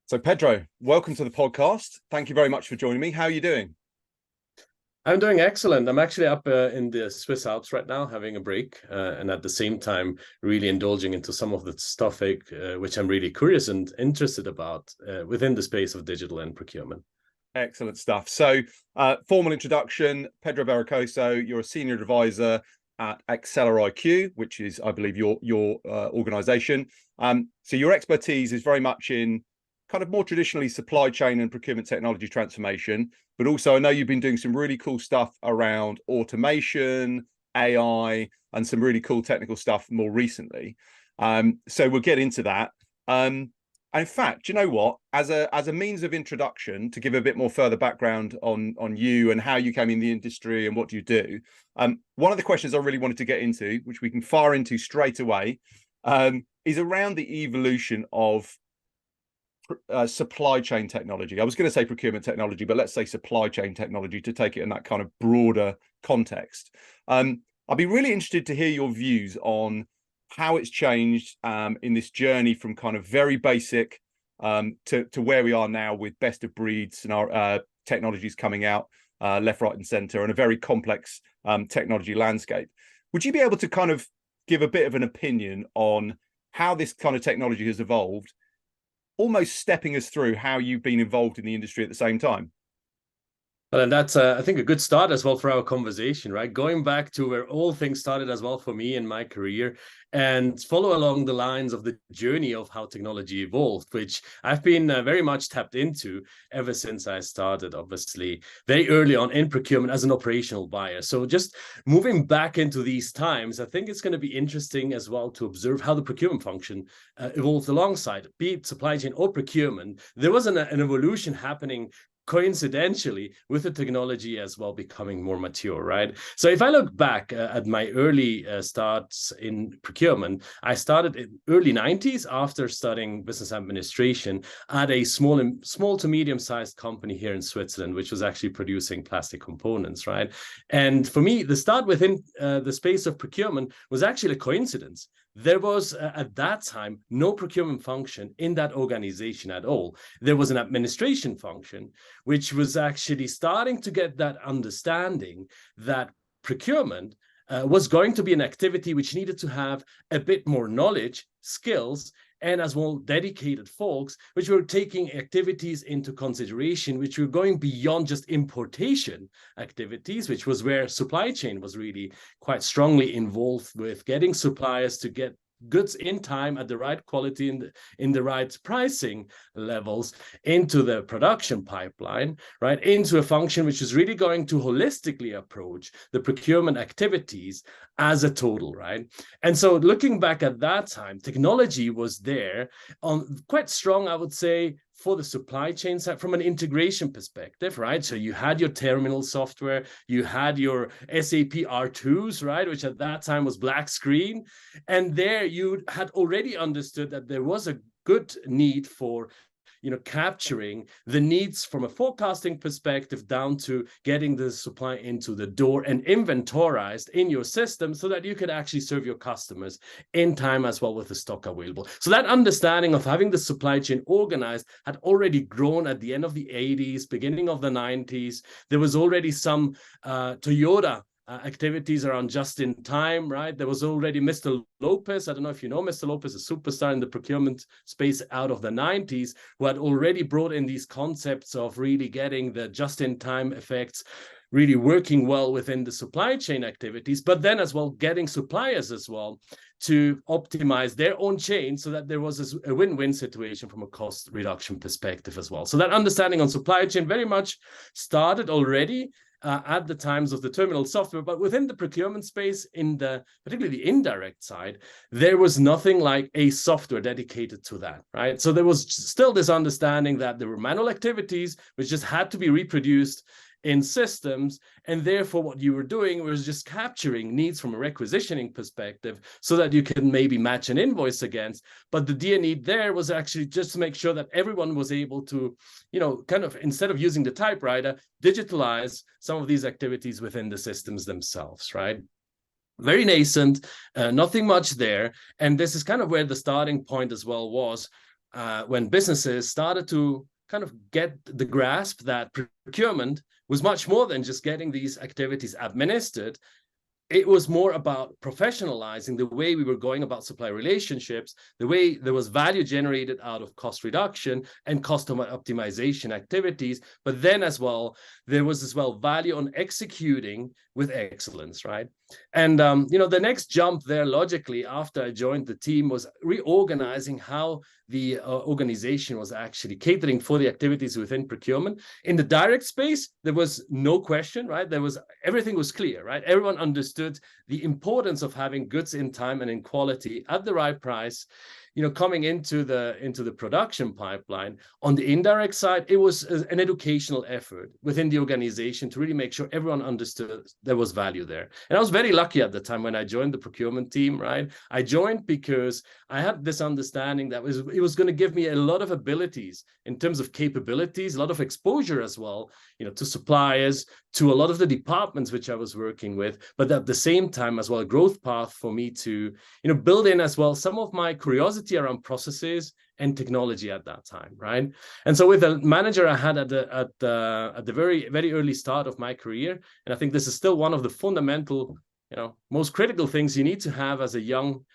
So Pedro, welcome to the podcast. Thank you very much for joining me. How are you doing? I'm doing excellent. I'm actually up in the Swiss Alps right now, having a break, and at the same time, really indulging into some of the stuff which I'm really curious and interested about within the space of digital and procurement. Excellent stuff. So, formal introduction, Pedro Berrocoso, you're a senior advisor at AccelerIQ, which is, I believe, your organization. So your expertise is very much in kind of more traditionally supply chain and procurement technology transformation, but also I know you've been doing some really cool stuff around automation, AI, and some really cool technical stuff more recently. So we'll get into that. In fact, you know what? As a means of introduction, to give a bit more further background on you and how you came in the industry and what you do, one of the questions I really wanted to get into, which we can fire into straight away, is around the evolution of supply chain technology. I was going to say procurement technology, but let's say supply chain technology to take it in that kind of broader context. I'd be really interested to hear your views on how it's changed in this journey from kind of very basic to where we are now with best of breeds and our technologies coming out left, right, and center, and a very complex technology landscape. Would you be able to kind of give a bit of an opinion on how this kind of technology has evolved, almost stepping us through how you've been involved in the industry at the same time? Well, and that's, I think, a good start as well for our conversation, right? Going back to where all things started as well for me in my career and follow along the lines of the journey of how technology evolved, which I've been very much tapped into ever since I started, obviously, very early on in procurement as an operational buyer. So just moving back into these times, I think it's going to be interesting as well to observe how the procurement function evolved alongside, be it supply chain or procurement. There was an evolution happening coincidentally with the technology as well becoming more mature, right? So if I look back at my early starts in procurement, I started in early 90s after studying business administration at a small to medium-sized company here in Switzerland, which was actually producing plastic components, right? And for me, the start within the space of procurement was actually a coincidence. There was, at that time, no procurement function in that organization at all. There was an administration function, which was actually starting to get that understanding that procurement was going to be an activity which needed to have a bit more knowledge, skills, and as well dedicated folks, which were taking activities into consideration, which were going beyond just importation activities, which was where supply chain was really quite strongly involved with getting suppliers to get goods in time at the right quality in the right pricing levels into the production pipeline, right? Into a function which is really going to holistically approach the procurement activities as a total, right? And so looking back at that time, technology was there on quite strong, I would say, for the supply chain side from an integration perspective, right? So you had your terminal software, you had your SAP R2s, right? Which at that time was black screen. And there you had already understood that there was a good need for capturing the needs from a forecasting perspective down to getting the supply into the door and inventorized in your system so that you could actually serve your customers in time as well with the stock available. So that understanding of having the supply chain organized had already grown at the end of the 80s, beginning of the 90s. There was already some Toyota activities around just in time, right? There was already Mr. Lopez. I don't know if you know Mr. Lopez, a superstar in the procurement space out of the 90s, who had already brought in these concepts of really getting the just in time effects, really working well within the supply chain activities, but then as well getting suppliers as well to optimize their own chain so that there was a win-win situation from a cost reduction perspective as well. So that understanding on supply chain very much started already at the times of the terminal software, but within the procurement space, particularly the indirect side, there was nothing like a software dedicated to that, right? So there was still this understanding that there were manual activities which just had to be reproduced in systems, and therefore what you were doing was just capturing needs from a requisitioning perspective so that you can maybe match an invoice against. But the dear need there was actually just to make sure that everyone was able to, kind of, instead of using the typewriter, digitalize some of these activities within the systems themselves, right? Very nascent, nothing much there. And this is kind of where the starting point as well was when businesses started to kind of get the grasp that procurement was much more than just getting these activities administered. It was more about professionalizing the way we were going about supply relationships, the way there was value generated out of cost reduction and cost optimization activities. But then as well, there was as well value on executing with excellence, right? And, the next jump there logically after I joined the team was reorganizing how the organization was actually catering for the activities within procurement. In the direct space, there was no question, right? Everything was clear, right? Everyone understood the importance of having goods in time and in quality at the right price, coming into the production pipeline. On the indirect side, it was an educational effort within the organization to really make sure everyone understood there was value there. And I was very lucky at the time when I joined the procurement team, right? I joined because I had this understanding that it was going to give me a lot of abilities in terms of capabilities, a lot of exposure as well, to suppliers, to a lot of the departments which I was working with, but at the same time as well, a growth path for me to, build in as well some of my curiosity around processes and technology at that time, right? And so with the manager I had at the very, very early start of my career, and I think this is still one of the fundamental, most critical things you need to have as a young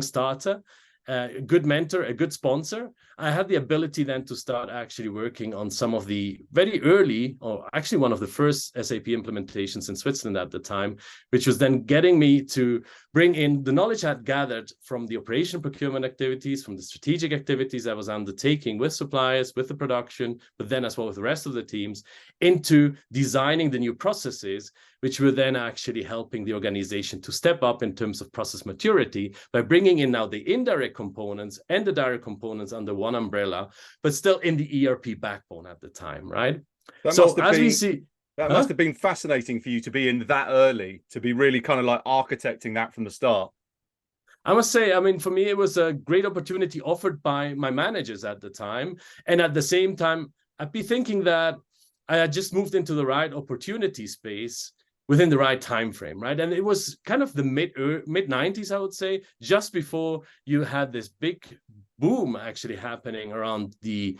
starter, a good mentor, a good sponsor. I had the ability then to start actually working on some of the very early, or actually one of the first SAP implementations in Switzerland at the time, which was then getting me to bring in the knowledge I'd gathered from the operation procurement activities, from the strategic activities I was undertaking with suppliers, with the production, but then as well with the rest of the teams, into designing the new processes, which were then actually helping the organization to step up in terms of process maturity by bringing in now the indirect components and the direct components under one umbrella, but still in the ERP backbone at the time, right? That must have been fascinating for you to be in that early, to be really kind of like architecting that from the start. I must say, for me, it was a great opportunity offered by my managers at the time. And at the same time, I'd be thinking that I had just moved into the right opportunity space within the right time frame, right? And it was kind of the mid 90s, I would say, just before you had this big boom actually happening around the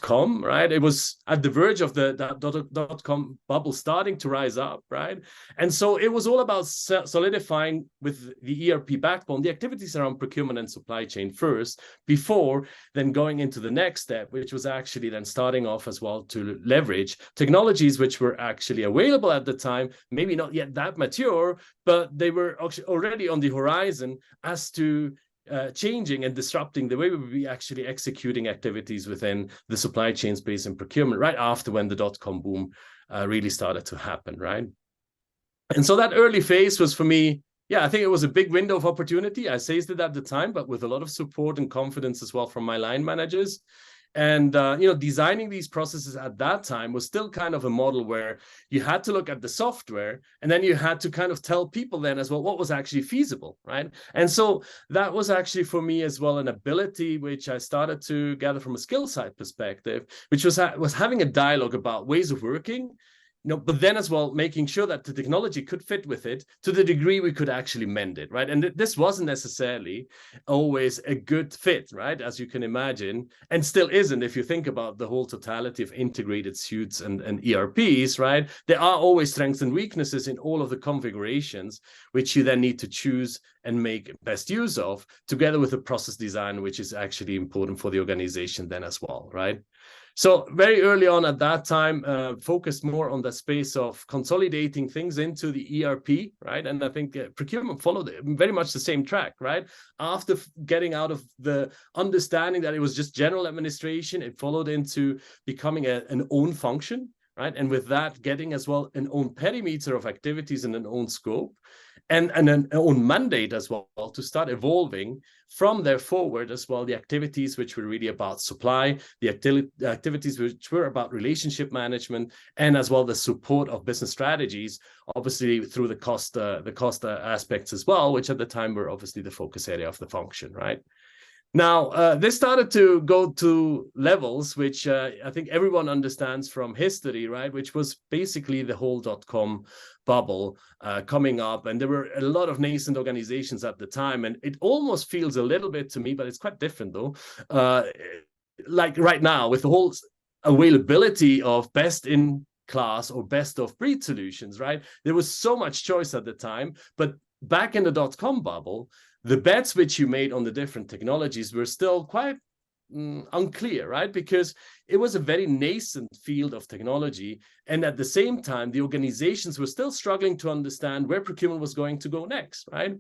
.com, right? It was at the verge of the .com bubble starting to rise up, right? And so it was all about solidifying with the ERP backbone, the activities around procurement and supply chain first, before then going into the next step, which was actually then starting off as well to leverage technologies which were actually available at the time, maybe not yet that mature, but they were actually already on the horizon as to changing and disrupting the way we would be actually executing activities within the supply chain space and procurement right after when the .com boom really started to happen, right? And so that early phase was for me, I think it was a big window of opportunity. I seized it at the time, but with a lot of support and confidence as well from my line managers. And, designing these processes at that time was still kind of a model where you had to look at the software and then you had to kind of tell people then as well what was actually feasible, right? And so that was actually for me as well an ability which I started to gather from a skill side perspective, which was having a dialogue about ways of working, but then as well, making sure that the technology could fit with it to the degree we could actually mend it, right? And this wasn't necessarily always a good fit, right? As you can imagine, and still isn't if you think about the whole totality of integrated suites and ERPs, right? There are always strengths and weaknesses in all of the configurations, which you then need to choose and make best use of, together with the process design, which is actually important for the organization then as well, right? So very early on at that time, focused more on the space of consolidating things into the ERP, right? And I think procurement followed very much the same track, right? After getting out of the understanding that it was just general administration, it followed into becoming an own function, right? And with that, getting as well an own perimeter of activities and an own scope. And an own mandate as well to start evolving from there forward as well, the activities which were really about supply, the activities which were about relationship management, and as well the support of business strategies, obviously through the cost aspects as well, which at the time were obviously the focus area of the function, right? Now, this started to go to levels which I think everyone understands from history, right? Which was basically the whole .com bubble coming up. And there were a lot of nascent organizations at the time. And it almost feels a little bit to me, but it's quite different though. Like right now, with the whole availability of best in class or best of breed solutions, right? There was so much choice at the time. But back in the .com bubble, the bets which you made on the different technologies were still quite unclear, right? Because it was a very nascent field of technology. And at the same time, the organizations were still struggling to understand where procurement was going to go next, right?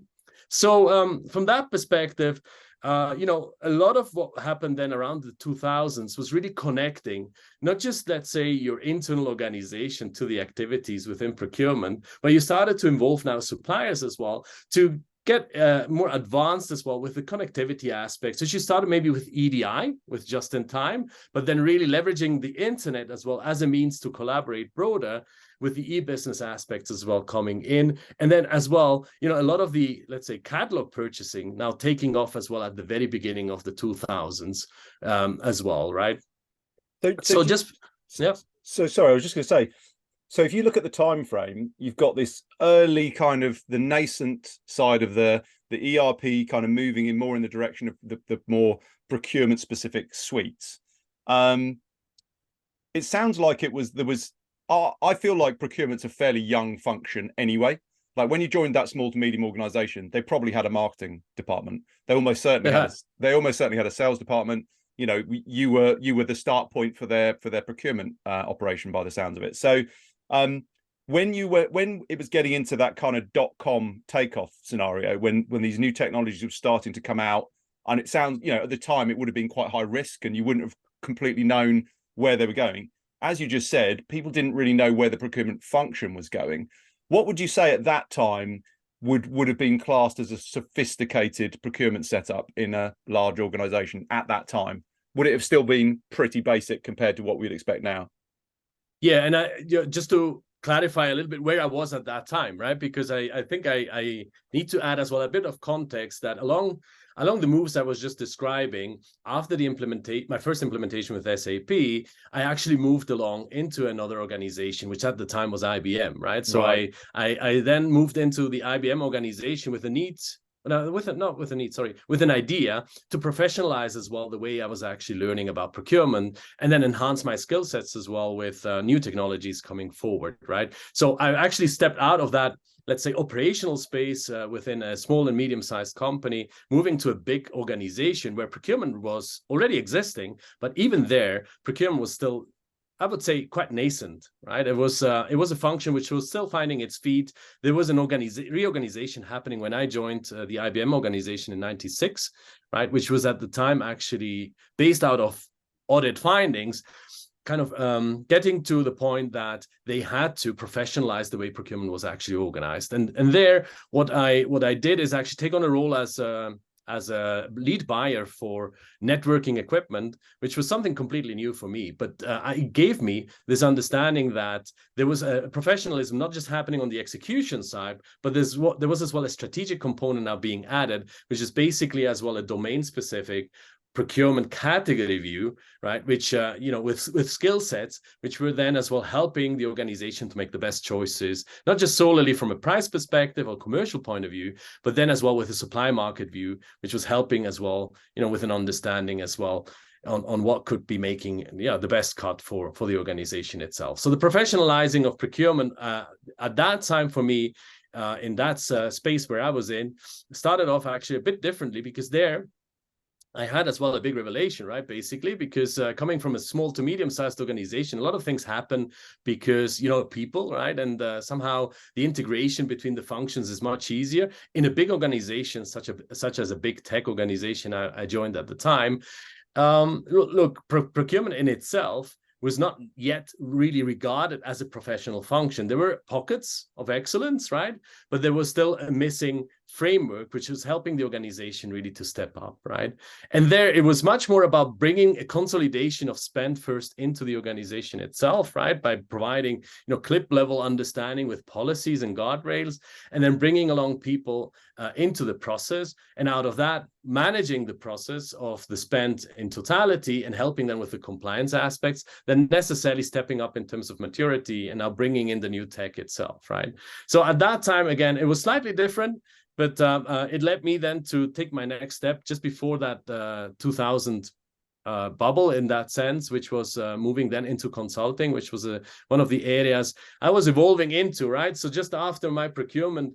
So from that perspective, a lot of what happened then around the 2000s was really connecting, not just, let's say, your internal organization to the activities within procurement, but you started to involve now suppliers as well to get more advanced as well with the connectivity aspects. So you started maybe with EDI, with just in time, but then really leveraging the internet as well as a means to collaborate broader with the e-business aspects as well coming in. And then as well, a lot of the, let's say, catalog purchasing now taking off as well at the very beginning of the 2000s as well, right? So sorry, I was just going to say, so if you look at the time frame, you've got this early kind of the nascent side of the ERP kind of moving in more in the direction of the more procurement specific suites. It sounds like I feel like procurement's a fairly young function anyway. Like when you joined that small to medium organization, they probably had a marketing department. They almost certainly had a sales department. You were the start point for their procurement operation by the sounds of it. So when it was getting into that kind of .com takeoff scenario, when these new technologies were starting to come out, and it sounds, at the time it would have been quite high risk and you wouldn't have completely known where they were going. As you just said, people didn't really know where the procurement function was going. What would you say at that time would have been classed as a sophisticated procurement setup in a large organization at that time? Would it have still been pretty basic compared to what we'd expect now? Yeah, and just to clarify a little bit where I was at that time, right? Because I think I need to add as well a bit of context that along the moves I was just describing, after my first implementation with SAP, I actually moved along into another organization, which at the time was IBM, right? So right. I then moved into the IBM organization with with an idea to professionalize as well the way I was actually learning about procurement and then enhance my skill sets as well with new technologies coming forward, right? So I actually stepped out of that, let's say, operational space within a small and medium-sized company, moving to a big organization where procurement was already existing, but even there, procurement was still, I would say, quite nascent, right? It was a function which was still finding its feet. There was an reorganization happening when I joined the IBM organization in '96, right? Which was at the time actually based out of audit findings, kind of getting to the point that they had to professionalize the way procurement was actually organized. And there, what I did is actually take on a role as a lead buyer for networking equipment, which was something completely new for me. But it gave me this understanding that there was a professionalism not just happening on the execution side, but there was as well a strategic component now being added, which is basically as well a domain-specific procurement category view, right? Which, with skill sets, which were then as well helping the organization to make the best choices, not just solely from a price perspective or commercial point of view, but then as well with a supply market view, which was helping as well, with an understanding as well on what could be making the best cut for the organization itself. So the professionalizing of procurement at that time for me, in that space where I was in, started off actually a bit differently, because there I had as well a big revelation, right? Basically, because coming from a small to medium-sized organization, a lot of things happen because, people, right? And somehow the integration between the functions is much easier. In a big organization, such as a big tech organization I joined at the time, procurement in itself was not yet really regarded as a professional function. There were pockets of excellence, right? But there was still a missing framework, which was helping the organization really to step up, right? And there it was much more about bringing a consolidation of spend first into the organization itself, right? By providing, clip level understanding with policies and guardrails, and then bringing along people into the process. And out of that, managing the process of the spend in totality and helping them with the compliance aspects, then necessarily stepping up in terms of maturity and now bringing in the new tech itself, right? So at that time, again, it was slightly different, but it led me then to take my next step just before that 2000 bubble in that sense, which was moving then into consulting, which was one of the areas I was evolving into, right? So just after my procurement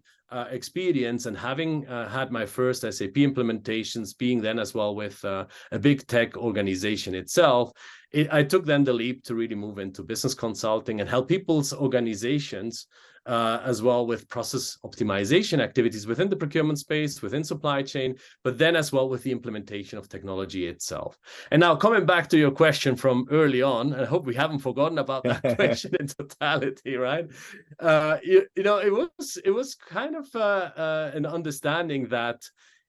experience and having had my first SAP implementations, being then as well with a big tech organization itself, I took then the leap to really move into business consulting and help people's organizations as well with process optimization activities within the procurement space, within supply chain, but then as well with the implementation of technology itself. And now coming back to your question from early on, and I hope we haven't forgotten about that question in totality, right? It was kind of an understanding that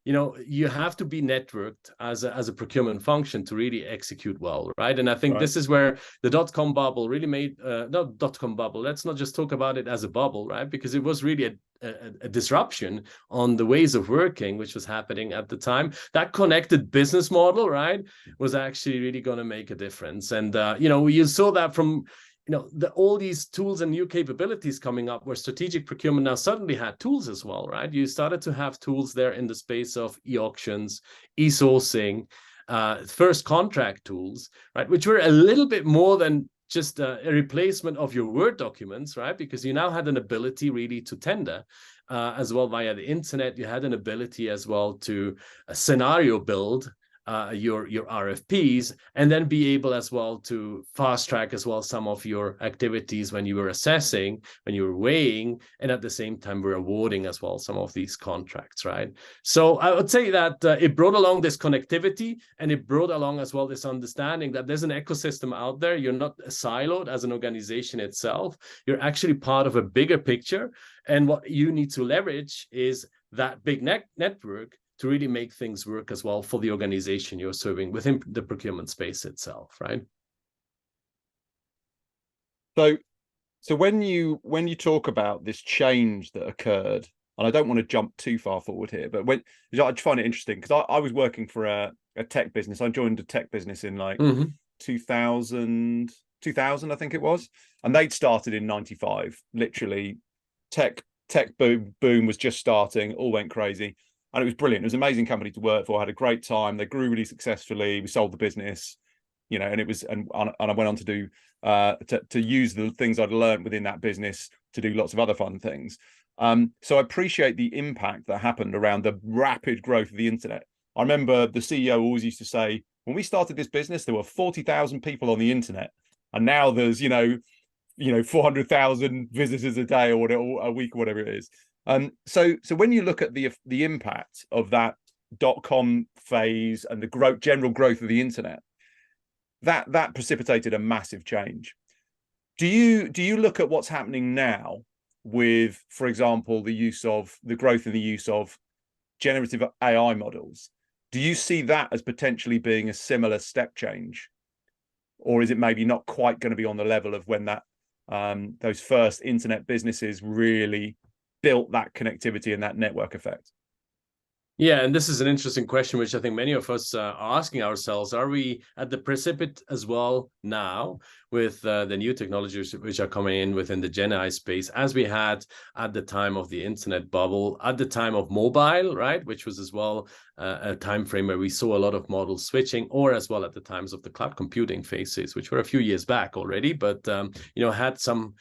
you have to be networked as a procurement function to really execute well, right? And I think this is where the dot-com bubble really made, not dot-com bubble, let's not just talk about it as a bubble, right? Because it was really a disruption on the ways of working, which was happening at the time. That connected business model, right, was actually really going to make a difference. And, you saw that from all these tools and new capabilities coming up where strategic procurement now suddenly had tools as well, right? You started to have tools there in the space of e-auctions, e-sourcing, first contract tools, right? Which were a little bit more than just a replacement of your Word documents, right? Because you now had an ability really to tender as well via the internet. You had an ability as well to scenario build your RFPs, and then be able as well to fast track as well some of your activities when you were assessing, when you were weighing, and at the same time we're awarding as well some of these contracts, right? So I would say that it brought along this connectivity, and it brought along as well this understanding that there's an ecosystem out there. You're not siloed as an organization itself. You're actually part of a bigger picture, and what you need to leverage is that big network to really make things work as well for the organization you're serving within the procurement space itself, right? So when you talk about this change that occurred, and I don't want to jump too far forward here, but I find it interesting because I was working for a tech business. I joined a tech business in 2000, I think it was, and they'd started in 95. Literally, tech boom was just starting, all went crazy. And it was brilliant. It was an amazing company to work for. I had a great time. They grew really successfully. We sold the business, and it was, and I went on to do to use the things I'd learned within that business to do lots of other fun things. So I appreciate the impact that happened around the rapid growth of the internet. I remember the CEO always used to say, when we started this business, there were 40,000 people on the internet, and now there's 400,000 visitors a day or a week or whatever it is. So when you look at the impact of that .com phase and the general growth of the internet, that precipitated a massive change. Do you look at what's happening now with, for example, the growth in the use of generative AI models? Do you see that as potentially being a similar step change, or is it maybe not quite going to be on the level of when that those first internet businesses really built that connectivity and that network effect? Yeah, and this is an interesting question, which I think many of us are asking ourselves. Are we at the precipice as well now with the new technologies which are coming in within the Gen AI space, as we had at the time of the internet bubble, at the time of mobile, right, which was as well a time frame where we saw a lot of models switching, or as well at the times of the cloud computing phases, which were a few years back already, but had some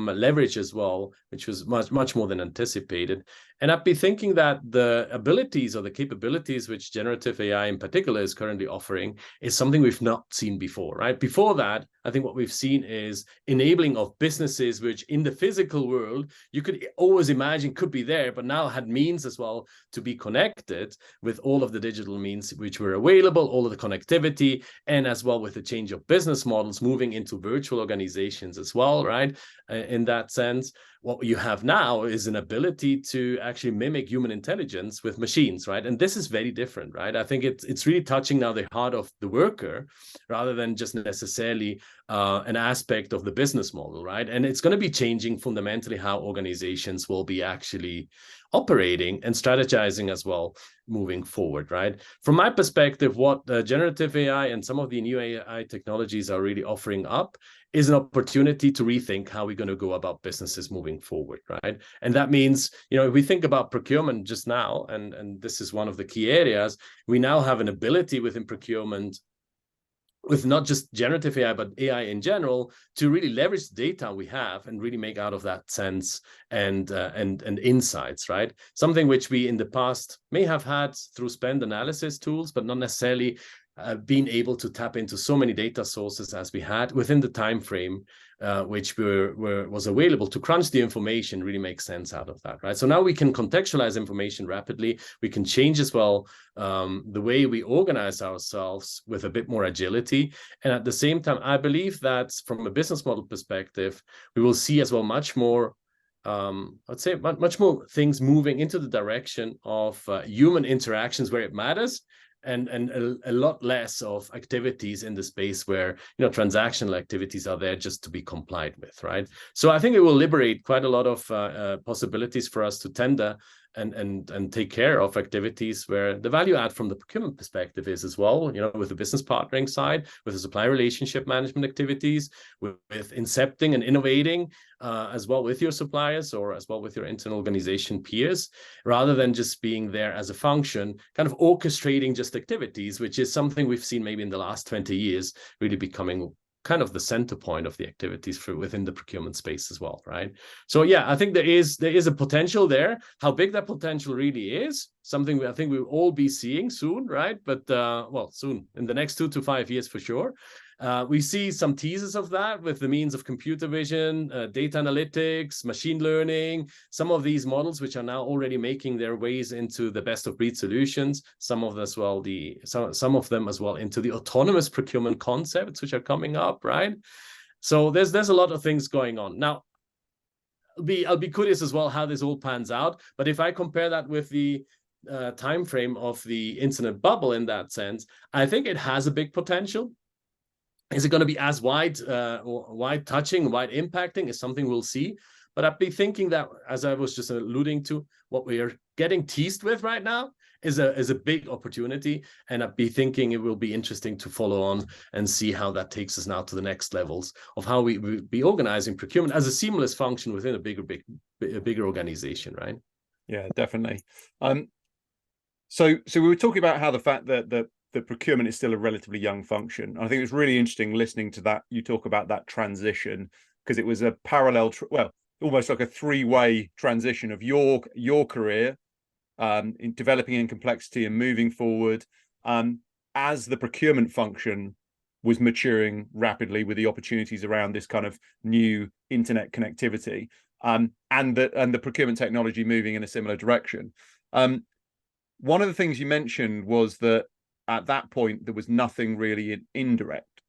leverage as well, which was much more than anticipated. And I'd be thinking that the abilities or the capabilities which generative AI in particular is currently offering is something we've not seen before, right? Before that, I think what we've seen is enabling of businesses, which in the physical world, you could always imagine could be there, but now had means as well to be connected with all of the digital means which were available, all of the connectivity, and as well with the change of business models moving into virtual organizations as well, right? In that sense, what you have now is an ability to actually mimic human intelligence with machines, right? And this is very different, right? I think it's really touching now the heart of the worker rather than just necessarily an aspect of the business model, right? And it's going to be changing fundamentally how organizations will be actually operating and strategizing as well moving forward, right? From my perspective, what generative AI and some of the new AI technologies are really offering up is an opportunity to rethink how we're going to go about businesses moving forward, right? And that means, if we think about procurement just now, and this is one of the key areas, we now have an ability within procurement with not just generative AI, but AI in general, to really leverage the data we have and really make out of that sense and insights, right? Something which we in the past may have had through spend analysis tools, but not necessarily being able to tap into so many data sources as we had within the time frame which was available to crunch the information, really make sense out of that, right? So now we can contextualize information rapidly. We can change as well the way we organize ourselves with a bit more agility. And at the same time, I believe that from a business model perspective, we will see as well much more I'd say much more things moving into the direction of human interactions where it matters, and a lot less of activities in the space where transactional activities are there just to be complied with, right? So I think it will liberate quite a lot of possibilities for us to tender and take care of activities where the value add from the procurement perspective is as well, with the business partnering side, with the supply relationship management activities, with incepting and innovating as well with your suppliers or as well with your internal organization peers, rather than just being there as a function, kind of orchestrating just activities, which is something we've seen maybe in the last 20 years really becoming kind of the center point of the activities within the procurement space as well, right? So yeah, I think there is a potential there. How big that potential really is, something I think we'll all be seeing soon, right? But well, soon, in the next 2 to 5 years for sure. We see some teasers of that with the means of computer vision, data analytics, machine learning, some of these models which are now already making their ways into the best of breed solutions, some of them as well into the autonomous procurement concepts which are coming up, right? So there's a lot of things going on. Now, I'll be curious as well how this all pans out, but if I compare that with the time frame of the internet bubble in that sense, I think it has a big potential. Is it going to be as wide touching, wide impacting is something we'll see. But I'd be thinking that, as I was just alluding to, what we are getting teased with right now is a big opportunity. And I'd be thinking it will be interesting to follow on and see how that takes us now to the next levels of how we be organizing procurement as a seamless function within a bigger organization, right? Yeah, definitely. So we were talking about how the fact that the procurement is still a relatively young function. I think it was really interesting listening to that. You talk about that transition because it was a parallel, almost like a three-way transition of your career in developing in complexity and moving forward as the procurement function was maturing rapidly with the opportunities around this kind of new internet connectivity and the procurement technology moving in a similar direction. One of the things you mentioned was that at that point, there was nothing really in indirect.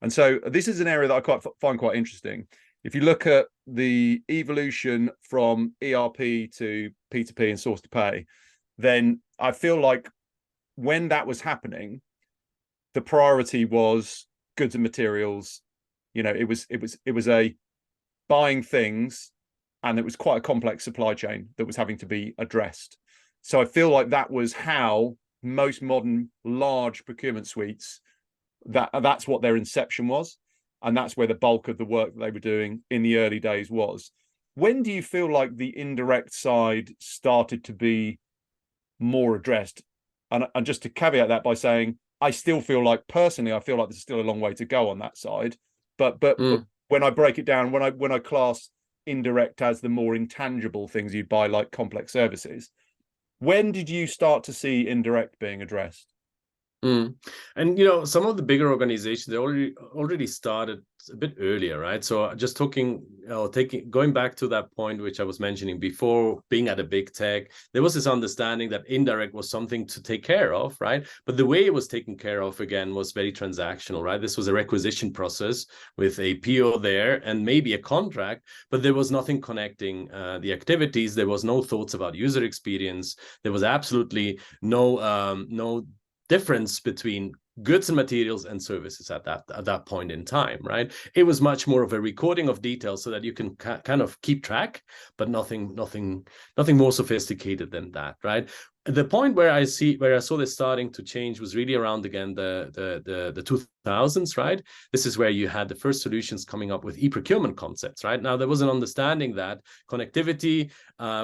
And so this is an area that I find quite interesting. If you look at the evolution from ERP to P2P and source to pay, then I feel like when that was happening, the priority was goods and materials. It was a buying things, and it was quite a complex supply chain that was having to be addressed. So I feel like that was how most modern large procurement suites, that's what their inception was, and that's where the bulk of the work that they were doing in the early days was. When do you feel like the indirect side started to be more addressed? And just to caveat that by saying, I still feel like personally, I feel like there's still a long way to go on that side. But when I break it down, when I class indirect as the more intangible things you'd buy, like complex services, when did you start to see indirect being addressed? Mm. And you know, some of the bigger organizations, they already started a bit earlier, right? So just going back to that point which I was mentioning before, being at a big tech, there was this understanding that indirect was something to take care of, right? But the way it was taken care of again was very transactional, right? This was a requisition process with a PO there and maybe a contract, but there was nothing connecting the activities. There was no thoughts about user experience. There was absolutely no difference between goods and materials and services at that point in time, right? It was much more of a recording of details so that you can kind of keep track, but nothing more sophisticated than that, right? The point where I saw this starting to change was really around again the 2000s, right? This is where you had the first solutions coming up with e-procurement concepts, right? Now there was an understanding that connectivity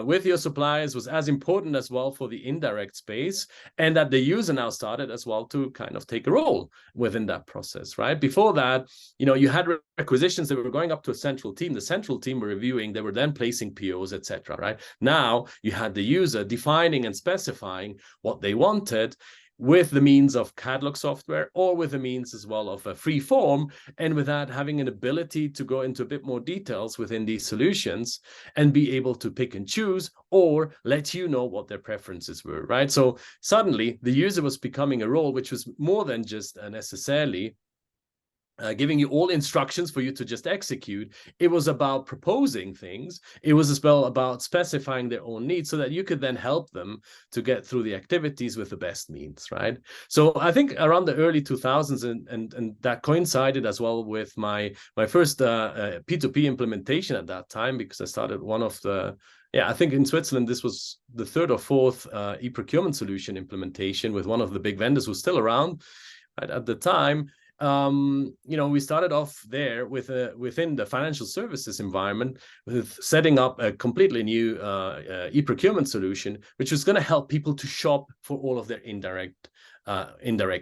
with your suppliers was as important as well for the indirect space, and that the user now started as well to kind of take a role within that process, right? Before that, you know, you had requisitions that were going up to a central team. The central team were reviewing, they were then placing POs, etc. Right? Now you had the user defining and specifying what they wanted with the means of catalog software or with the means as well of a free form, and with that having an ability to go into a bit more details within these solutions and be able to pick and choose or let you know what their preferences were, right? So suddenly the user was becoming a role which was more than just necessarily giving you all instructions for you to just execute. It was about proposing things. It was as well about specifying their own needs so that you could then help them to get through the activities with the best means, right? So I think around the early 2000s, and that coincided as well with my first P2P implementation at that time, because I started one of the, I think in Switzerland, this was the third or fourth e-procurement solution implementation with one of the big vendors who's still around right, at the time. You know, we started off there with within the financial services environment with setting up a completely new e-procurement solution, which was going to help people to shop for all of their indirect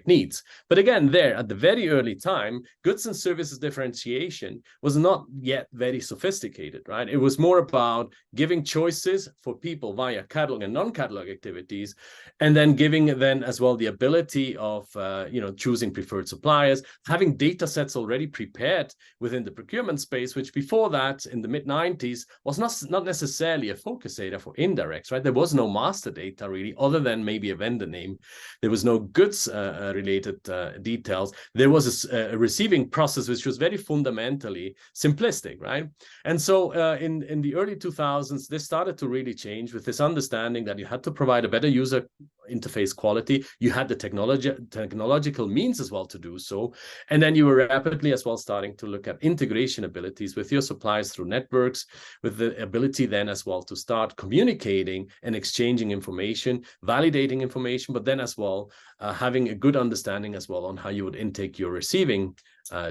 needs. But again, there at the very early time, goods and services differentiation was not yet very sophisticated, right? It was more about giving choices for people via catalog and non-catalog activities, and then giving then as well the ability of you know, choosing preferred suppliers, having data sets already prepared within the procurement space, which before that in the mid-90s was not necessarily a focus area for indirects, right? There was no master data really, other than maybe a vendor name. There was no goods related details. There was a receiving process which was very fundamentally simplistic, right? And so in the early 2000s, this started to really change with this understanding that you had to provide a better user interface quality. You had the technological means as well to do so. And then you were rapidly as well starting to look at integration abilities with your suppliers through networks, with the ability then as well to start communicating and exchanging information, validating information, but then as well having a good understanding as well on how you would intake your receiving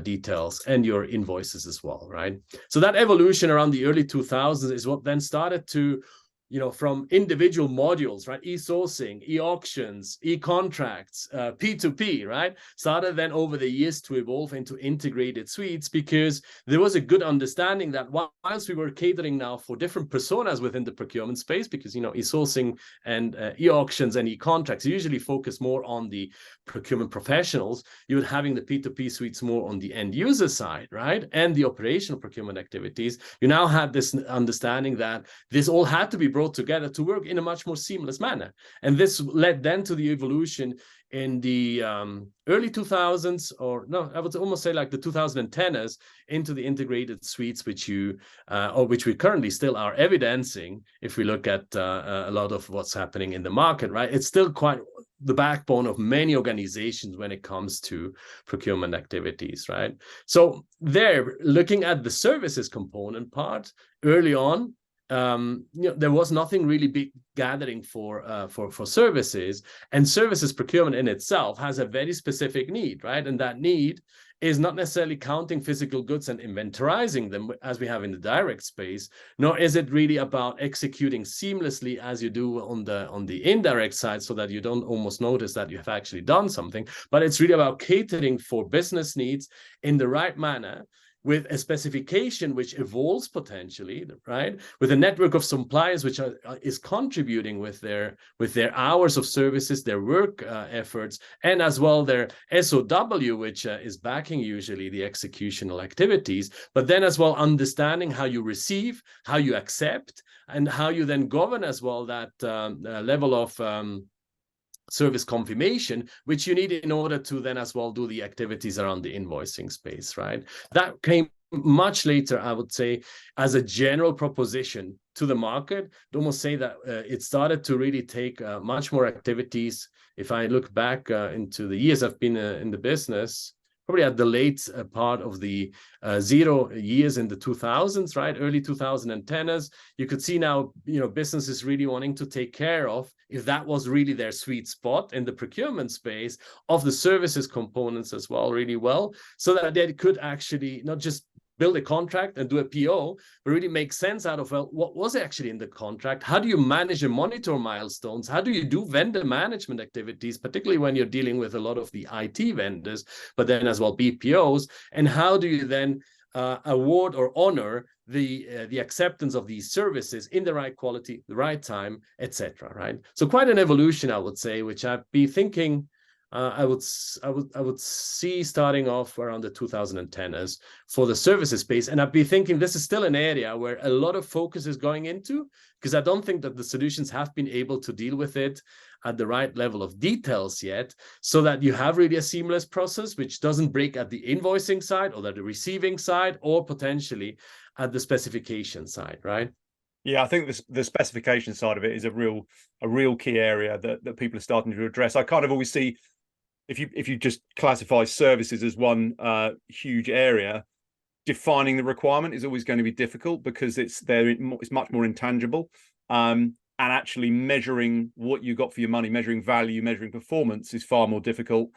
details and your invoices as well, right? So that evolution around the early 2000s is what then started to, you know, from individual modules, right? E-sourcing, e-auctions, e-contracts, P2P, right? Started then over the years to evolve into integrated suites, because there was a good understanding that whilst we were catering now for different personas within the procurement space, because, you know, e-sourcing and e-auctions and e-contracts usually focus more on the procurement professionals, you would having the P2P suites more on the end user side, right? And the operational procurement activities. You now have this understanding that this all had to be brought together to work in a much more seamless manner. And this led then to the evolution in the early 2000s, or no, I would almost say like the 2010s, into the integrated suites, which you or which we currently still are evidencing. If we look at a lot of what's happening in the market, right, it's still quite the backbone of many organizations when it comes to procurement activities, right? So there, looking at the services component part early on, you know, there was nothing really big gathering for services, and services procurement in itself has a very specific need, right? And that need is not necessarily counting physical goods and inventorizing them as we have in the direct space, nor is it really about executing seamlessly as you do on the indirect side, so that you don't almost notice that you have actually done something, but it's really about catering for business needs in the right manner, with a specification which evolves potentially, right? With a network of suppliers which is contributing with their hours of services, their work efforts, and as well their SOW, which is backing usually the executional activities, but then as well understanding how you receive, how you accept, and how you then govern as well that level of service confirmation, which you need in order to then as well do the activities around the invoicing space, right? That came much later, I would say, as a general proposition to the market. I'd almost say that it started to really take much more activities. If I look back into the years I've been in the business, probably at the late part of the 0 years in the 2000s, right? Early 2010s, you could see now, businesses really wanting to take care of, if that was really their sweet spot in the procurement space, of the services components as well, really well, so that they could actually not just build a contract and do a PO, but really make sense out of, well, what was actually in the contract? How do you manage and monitor milestones? How do you do vendor management activities, particularly when you're dealing with a lot of the IT vendors, but then as well BPOs? And how do you then award or honor the acceptance of these services in the right quality, the right time, etc. Right? So quite an evolution, I would say, which I'd be thinking I would see starting off around the 2010s for the services space. And I'd be thinking this is still an area where a lot of focus is going into, because I don't think that the solutions have been able to deal with it at the right level of details yet, so that you have really a seamless process which doesn't break at the invoicing side or at the receiving side, or potentially at the specification side, right? Yeah, I think the specification side of it is a real key area that people are starting to address. I kind of always see, if you just classify services as one huge area, defining the requirement is always going to be difficult, because it's much more intangible, and actually measuring what you got for your money, measuring value, measuring performance is far more difficult,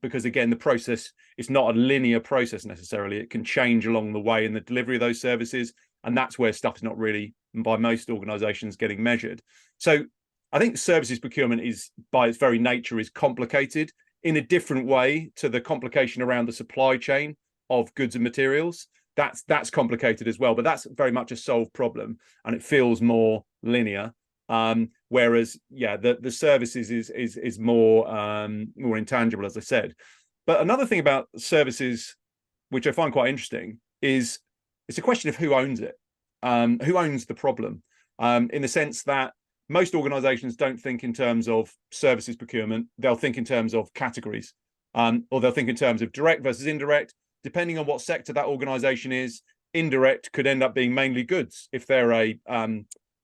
because again, the process is not a linear process necessarily. It can change along the way in the delivery of those services, and that's where stuff is not really, by most organizations, getting measured. So I think services procurement is, by its very nature, is complicated in a different way to the complication around the supply chain of goods and materials. That's complicated as well, but that's very much a solved problem, and it feels more linear. Whereas, yeah, the services is more intangible, as I said. But another thing about services, which I find quite interesting, is it's a question of who owns it, who owns the problem, in the sense that most organizations don't think in terms of services procurement. They'll think in terms of categories, or they'll think in terms of direct versus indirect. Depending on what sector that organization is, indirect could end up being mainly goods. If they're a, I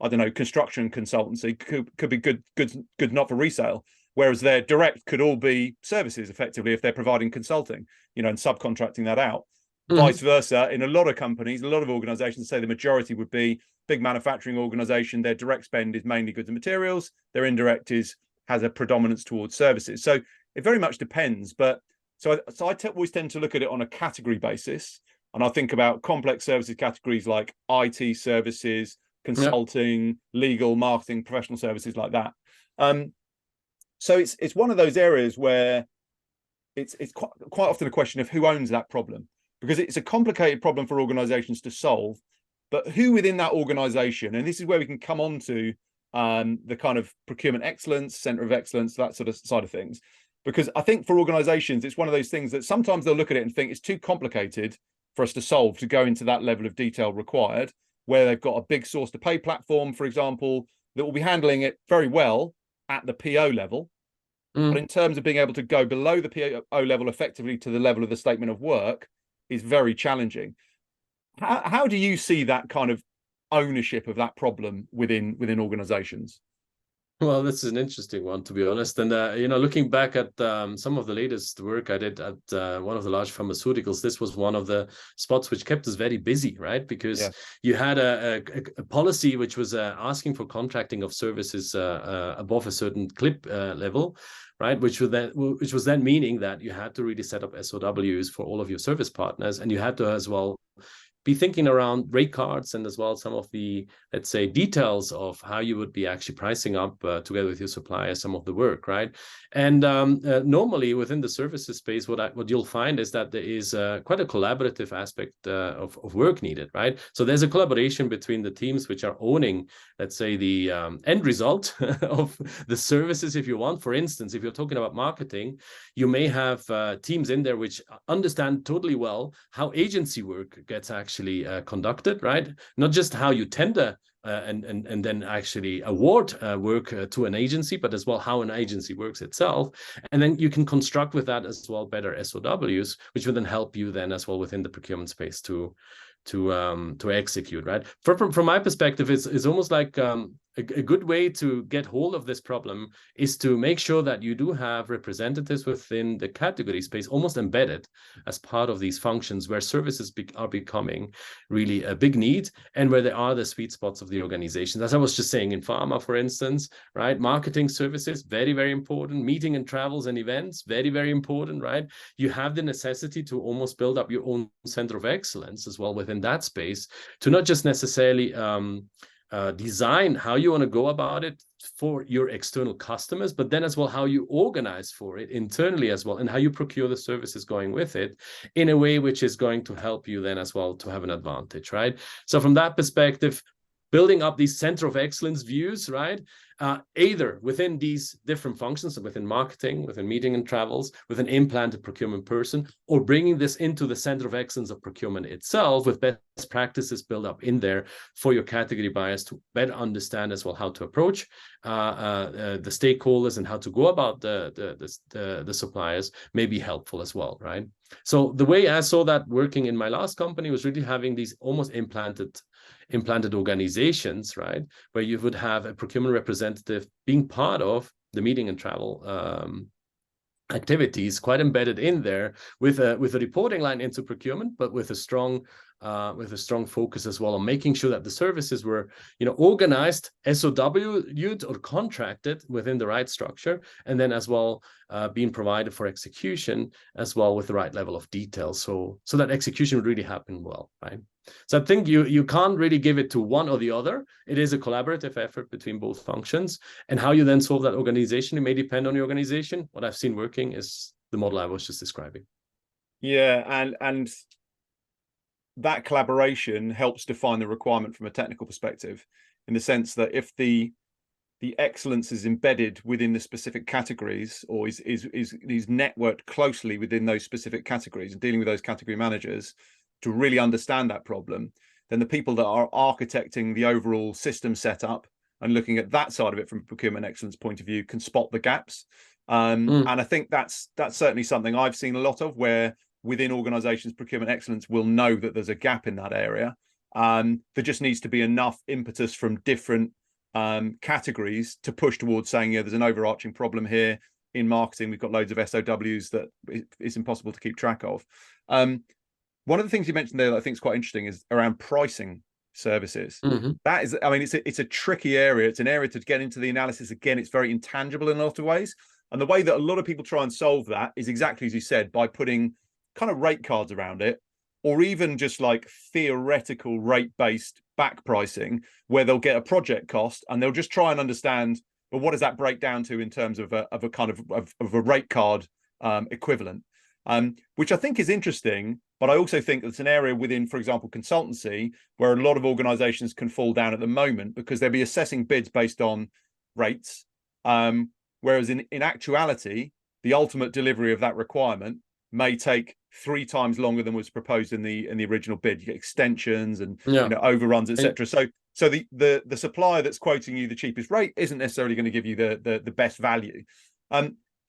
don't know, construction consultancy, could be good not for resale. Whereas their direct could all be services, effectively, if they're providing consulting, and subcontracting that out. Vice versa, in a lot of companies, a lot of organizations, say the majority would be big manufacturing organization, their direct spend is mainly goods and materials, their indirect has a predominance towards services. So it very much depends. But so I always tend to look at it on a category basis, and I think about complex services categories like IT services, consulting, legal, marketing, professional services, like that. So it's one of those areas where it's quite often a question of who owns that problem, because it's a complicated problem for organizations to solve, but who within that organization, and this is where we can come on to the kind of procurement excellence, center of excellence, that sort of side of things. Because I think for organizations, it's one of those things that sometimes they'll look at it and think it's too complicated for us to solve, to go into that level of detail required, where they've got a big source to pay platform, for example, that will be handling it very well at the PO level. But in terms of being able to go below the PO level effectively to the level of the statement of work is very challenging. How do you see that kind of ownership of that problem within organizations? Well, this is an interesting one, to be honest. And, looking back at some of the latest work I did at one of the large pharmaceuticals, this was one of the spots which kept us very busy, right? Because you had a policy which was asking for contracting of services above a certain clip level, right? Which was then meaning that you had to really set up SOWs for all of your service partners, and you had to as well be thinking around rate cards and as well some of the, let's say, details of how you would be actually pricing up together with your supplier some of the work, right? And normally within the services space, what you'll find is that there is quite a collaborative aspect of work needed, right? So there's a collaboration between the teams which are owning, let's say, the end result of the services, if you want. For instance, if you're talking about marketing, you may have teams in there which understand totally well how agency work gets actually conducted, right? Not just how you tender and then actually award work to an agency, but as well how an agency works itself. And then you can construct with that as well better SOWs, which will then help you then as well within the procurement space to execute, right? From my perspective, it's almost like a good way to get hold of this problem is to make sure that you do have representatives within the category space almost embedded as part of these functions where services are becoming really a big need and where there are the sweet spots of the organization. As I was just saying in pharma, for instance, right? Marketing services, very, very important. Meeting and travels and events, very, very important, right? You have the necessity to almost build up your own center of excellence as well within that space to not just necessarily design how you want to go about it for your external customers, but then as well how you organize for it internally as well and how you procure the services going with it in a way which is going to help you then as well to have an advantage, right? So from that perspective, building up these center of excellence views, right? Either within these different functions, within marketing, within meeting and travels, with an implanted procurement person, or bringing this into the center of excellence of procurement itself with best practices built up in there for your category buyers to better understand as well how to approach the stakeholders and how to go about the suppliers may be helpful as well, right? So the way I saw that working in my last company was really having these almost implanted organizations, right, where you would have a procurement representative being part of the meeting and travel activities, quite embedded in there with a reporting line into procurement, but with a strong focus as well on making sure that the services were, organized, SOW'd or contracted within the right structure, and then as well being provided for execution as well with the right level of detail, so that execution would really happen well, right? So I think you can't really give it to one or the other. It is a collaborative effort between both functions, and how you then solve that organization, it may depend on the organization. What I've seen working is the model I was just describing. Yeah, and that collaboration helps define the requirement from a technical perspective, in the sense that if the excellence is embedded within the specific categories, or is networked closely within those specific categories and dealing with those category managers to really understand that problem, then the people that are architecting the overall system setup and looking at that side of it from a procurement excellence point of view can spot the gaps. And I think that's certainly something I've seen a lot of, where within organizations, procurement excellence will know that there's a gap in that area. There just needs to be enough impetus from different categories to push towards saying, yeah, there's an overarching problem here. In marketing, we've got loads of SOWs that it's impossible to keep track of. One of the things you mentioned there that I think is quite interesting is around pricing services. That is, I mean, it's a tricky area. It's an area to get into the analysis. Again, it's very intangible in a lot of ways. And the way that a lot of people try and solve that is exactly as you said, by putting kind of rate cards around it, or even just like theoretical rate-based back pricing, where they'll get a project cost and they'll just try and understand, well, what does that break down to in terms of a kind of a rate card equivalent, which I think is interesting. But I also think it's an area within, for example, consultancy, where a lot of organizations can fall down at the moment, because they'll be assessing bids based on rates. Whereas in actuality, the ultimate delivery of that requirement may take 3 times longer than was proposed in the original bid. You get extensions and overruns, etc. So the supplier that's quoting you the cheapest rate isn't necessarily going to give you the best value.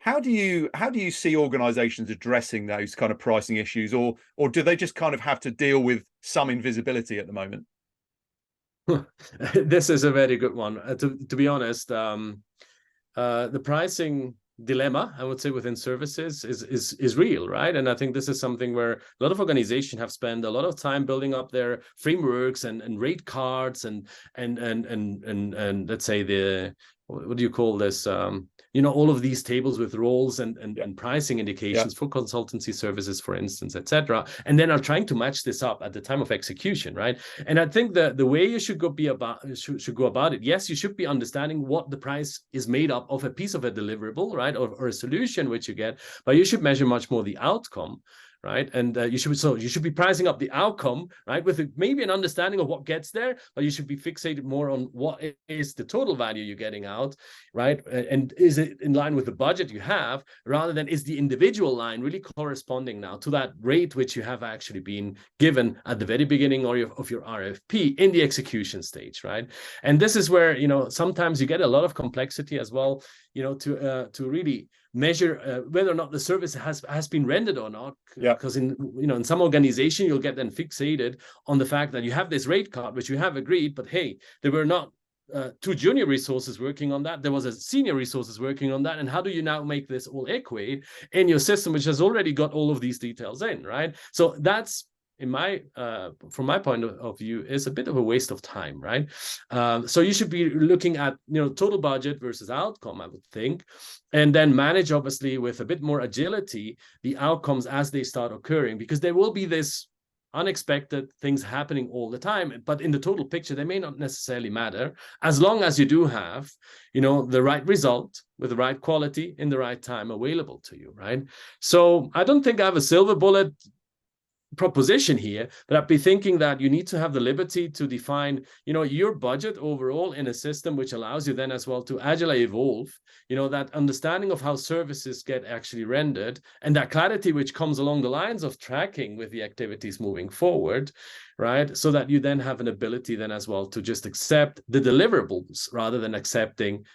How do you see organizations addressing those kind of pricing issues, or do they just kind of have to deal with some invisibility at the moment? This is a very good one. To be honest, the pricing dilemma, I would say, within services is real, right? And I think this is something where a lot of organizations have spent a lot of time building up their frameworks and rate cards and let's say what do you call this? all of these tables with roles and pricing indications for consultancy services, for instance, etc., and then are trying to match this up at the time of execution, right? And I think the way you should go about it, yes, you should be understanding what the price is made up of, a piece of a deliverable, right, or a solution which you get, but you should measure much more the outcome, right? And you should be pricing up the outcome, right, with maybe an understanding of what gets there, but you should be fixated more on what is the total value you're getting out, right? And is it in line with the budget you have, rather than is the individual line really corresponding now to that rate which you have actually been given at the very beginning of your RFP in the execution stage, right? And this is where, sometimes you get a lot of complexity as well, to really measure whether or not the service has been rendered or not. Because in some organization, you'll get then fixated on the fact that you have this rate card, which you have agreed, but hey, there were not 2 junior resources working on that. There was a senior resources working on that. And how do you now make this all equate in your system, which has already got all of these details in, right? So that's, from my point of view, is a bit of a waste of time, right? So you should be looking at, total budget versus outcome, I would think, and then manage, obviously, with a bit more agility, the outcomes as they start occurring, because there will be this unexpected things happening all the time, but in the total picture, they may not necessarily matter, as long as you do have, the right result with the right quality in the right time available to you, right? So I don't think I have a silver bullet proposition here, but I'd be thinking that you need to have the liberty to define, your budget overall in a system which allows you then as well to agilely evolve, that understanding of how services get actually rendered, and that clarity which comes along the lines of tracking with the activities moving forward, right? So that you then have an ability then as well to just accept the deliverables rather than accepting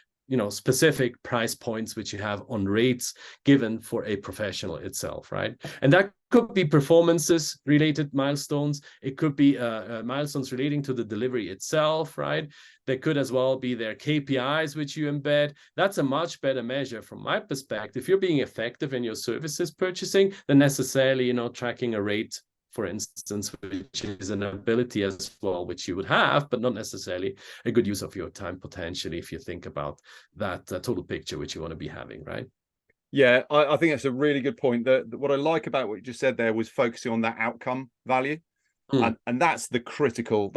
specific price points which you have on rates given for a professional itself, right? And that could be performances related milestones. It could be milestones relating to the delivery itself, right? There could as well be their KPIs which you embed. That's a much better measure from my perspective. If you're being effective in your services purchasing than necessarily, tracking a rate, for instance, which is an ability as well, which you would have, but not necessarily a good use of your time potentially, if you think about that total picture which you want to be having, right? Yeah, I think that's a really good point. That what I like about what you just said there was focusing on that outcome value. And that's the critical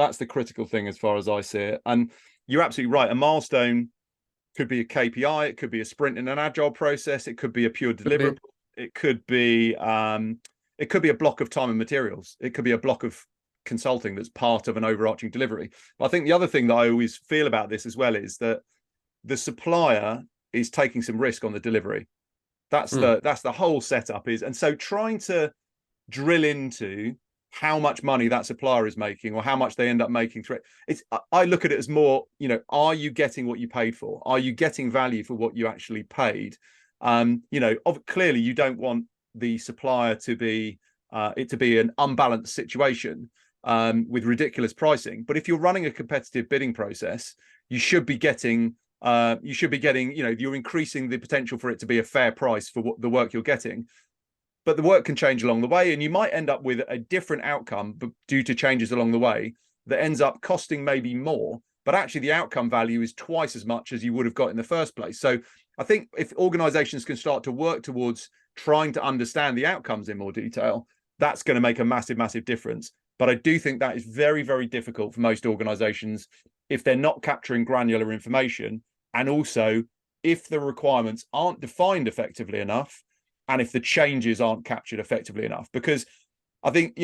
thing as far as I see it. And you're absolutely right. A milestone could be a KPI, it could be a sprint in an agile process, it could be a pure deliverable, it could be a block of time and materials, it could be a block of consulting that's part of an overarching delivery. But I think the other thing that I always feel about this as well is that the supplier is taking some risk on the delivery. That's the whole setup is. And so trying to drill into how much money that supplier is making or how much they end up making through it, I look at it as more, are you getting what you paid for? Are you getting value for what you actually paid? Clearly you don't want the supplier to be an unbalanced situation with ridiculous pricing. But if you're running a competitive bidding process, you should be getting, you're increasing the potential for it to be a fair price for the work you're getting. But the work can change along the way, and you might end up with a different outcome due to changes along the way that ends up costing maybe more, but actually the outcome value is twice as much as you would have got in the first place. So I think if organizations can start to work towards trying to understand the outcomes in more detail, that's going to make a massive, massive difference. But I do think that is very, very difficult for most organizations if they're not capturing granular information, and also if the requirements aren't defined effectively enough, and if the changes aren't captured effectively enough. Because I think,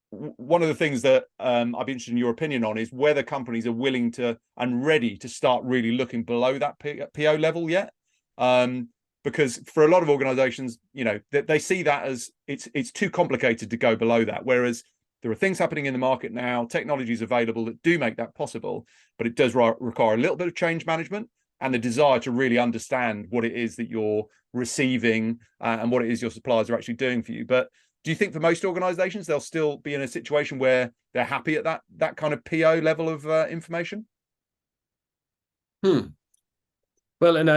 one of the things that I'd be interested in your opinion on is whether companies are willing to and ready to start really looking below that PO level yet. Because for a lot of organizations, they see that as it's too complicated to go below that. Whereas there are things happening in the market now, technologies available that do make that possible, but it does require a little bit of change management and the desire to really understand what it is that you're receiving and what it is your suppliers are actually doing for you. But do you think for most organizations, they'll still be in a situation where they're happy at that kind of PO level of information? Well, and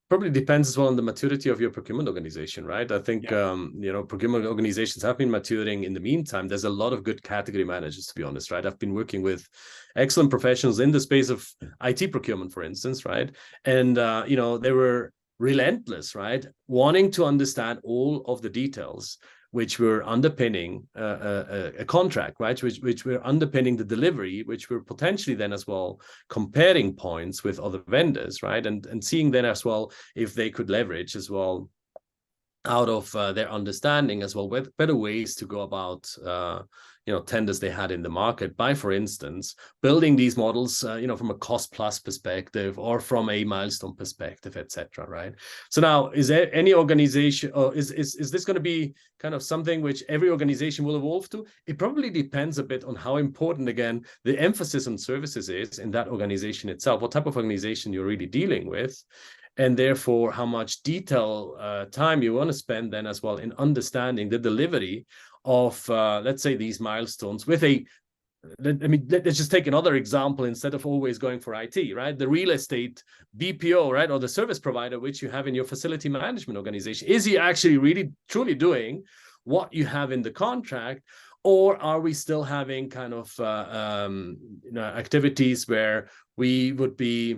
probably depends as well on the maturity of your procurement organization, right? I think, procurement organizations have been maturing in the meantime. There's a lot of good category managers, to be honest, right? I've been working with excellent professionals in the space of IT procurement, for instance, right? And, they were relentless, right? Wanting to understand all of the details which were underpinning a contract, right? Which were underpinning the delivery, which were potentially then as well comparing points with other vendors, right? And seeing then as well if they could leverage as well out of their understanding as well with better ways to go about tenders they had in the market by, for instance, building these models from a cost plus perspective or from a milestone perspective, etc. Right? So now, is there any organization, or is this going to be kind of something which every organization will evolve to? It probably depends a bit on how important, again, the emphasis on services is in that organization itself, what type of organization you're really dealing with, and therefore how much detail time you want to spend then as well in understanding the delivery of, let's say, these milestones with let's just take another example instead of always going for IT, right? The real estate BPO, right? Or the service provider, which you have in your facility management organization. Is he actually really truly doing what you have in the contract? Or are we still having kind of, activities where we would be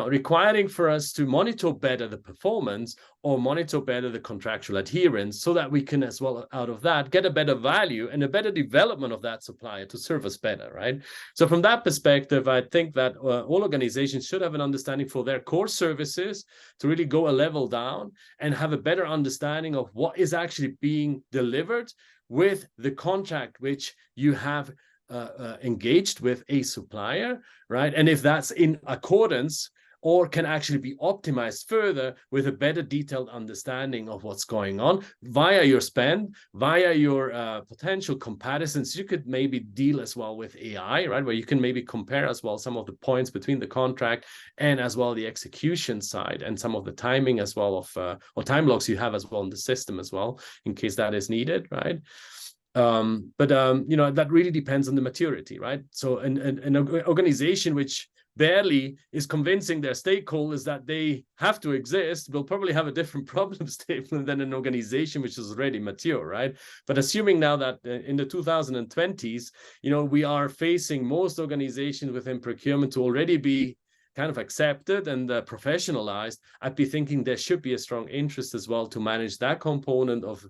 requiring for us to monitor better the performance or monitor better the contractual adherence so that we can as well out of that get a better value and a better development of that supplier to serve us better, right? So from that perspective, I think that all organizations should have an understanding for their core services to really go a level down and have a better understanding of what is actually being delivered with the contract which you have engaged with a supplier, right? And if that's in accordance or can actually be optimized further with a better detailed understanding of what's going on via your spend, via your potential comparisons. You could maybe deal as well with AI, right? Where you can maybe compare as well some of the points between the contract and as well the execution side and some of the timing as well of, or time blocks you have as well in the system as well, in case that is needed, right? But that really depends on the maturity, right? So an organization which barely is convincing their stakeholders that they have to exist will probably have a different problem statement than an organization which is already mature, right? But assuming now that in the 2020s, we are facing most organizations within procurement to already be kind of accepted and professionalized, I'd be thinking there should be a strong interest as well to manage that component of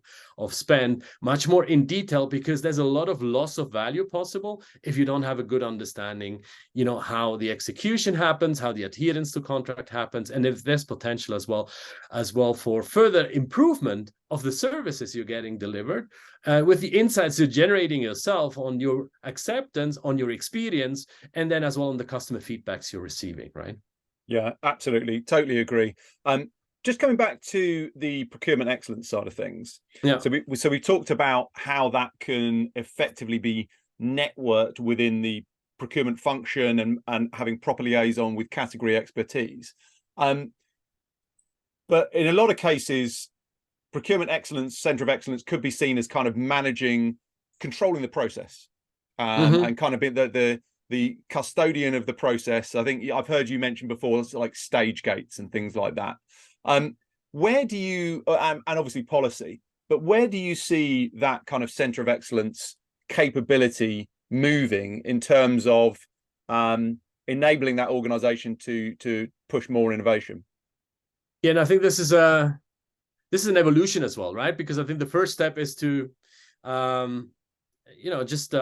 spend much more in detail, because there's a lot of loss of value possible if you don't have a good understanding, how the execution happens, how the adherence to contract happens, and if there's potential as well for further improvement of the services you're getting delivered, with the insights you're generating yourself on your acceptance, on your experience, and then as well on the customer feedbacks you're receiving, right? Yeah, absolutely. Totally agree. Just coming back to the procurement excellence side of things. Yeah. So we talked about how that can effectively be networked within the procurement function and having proper liaison with category expertise. But in a lot of cases, procurement excellence, center of excellence could be seen as kind of controlling the process, and kind of being the custodian of the process. I think I've heard you mention before, like stage gates and things like that. Where do you, and obviously policy, but where do you see that kind of center of excellence capability moving in terms of enabling that organization to push more innovation? Yeah, and I think this is an evolution as well, right? Because I think the first step is to, just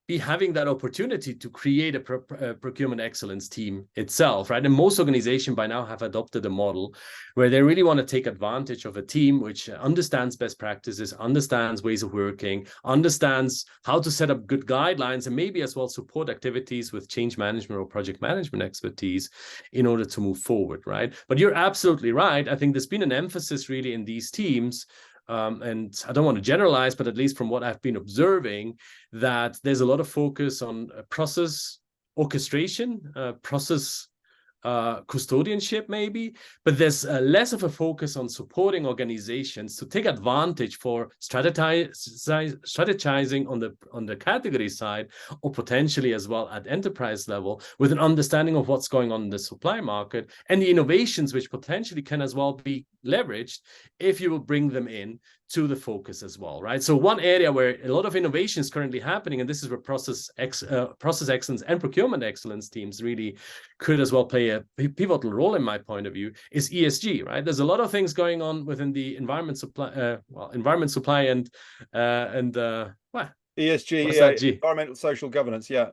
be having that opportunity to create a procurement excellence team itself, right? And most organizations by now have adopted a model where they really want to take advantage of a team which understands best practices, understands ways of working, understands how to set up good guidelines, and maybe as well support activities with change management or project management expertise in order to move forward, right? But you're absolutely right. I think there's been an emphasis really in these teams, and I don't want to generalize, but at least from what I've been observing, that there's a lot of focus on process orchestration, process custodianship maybe, but there's less of a focus on supporting organizations to take advantage for strategizing on the category side, or potentially as well at enterprise level, with an understanding of what's going on in the supply market and the innovations which potentially can as well be leveraged if you will bring them in to the focus as well, right? So one area where a lot of innovation is currently happening, and this is where process excellence and procurement excellence teams really could as well play a pivotal role in my point of view, is ESG, right? There's a lot of things going on within the environment supply, and what? ESG, What's that, G? environmental social governance, yeah.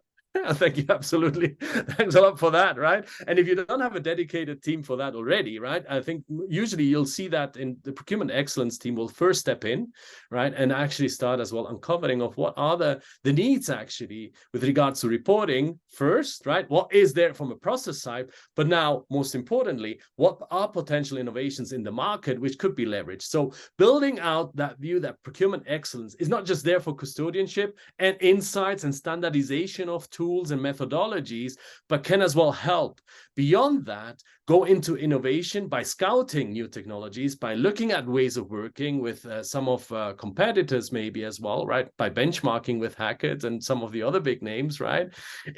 Thank you. Absolutely. Thanks a lot for that, right? And if you don't have a dedicated team for that already, right, I think usually you'll see that in the procurement excellence team will first step in, right, and actually start as well uncovering of what are the needs actually with regards to reporting first, right? What is there from a process side? But now, most importantly, what are potential innovations in the market which could be leveraged? So building out that view that procurement excellence is not just there for custodianship and insights and standardization of tools and methodologies, but can as well help beyond that go into innovation by scouting new technologies, by looking at ways of working with some of competitors maybe as well, right? By benchmarking with Hackett and some of the other big names, right?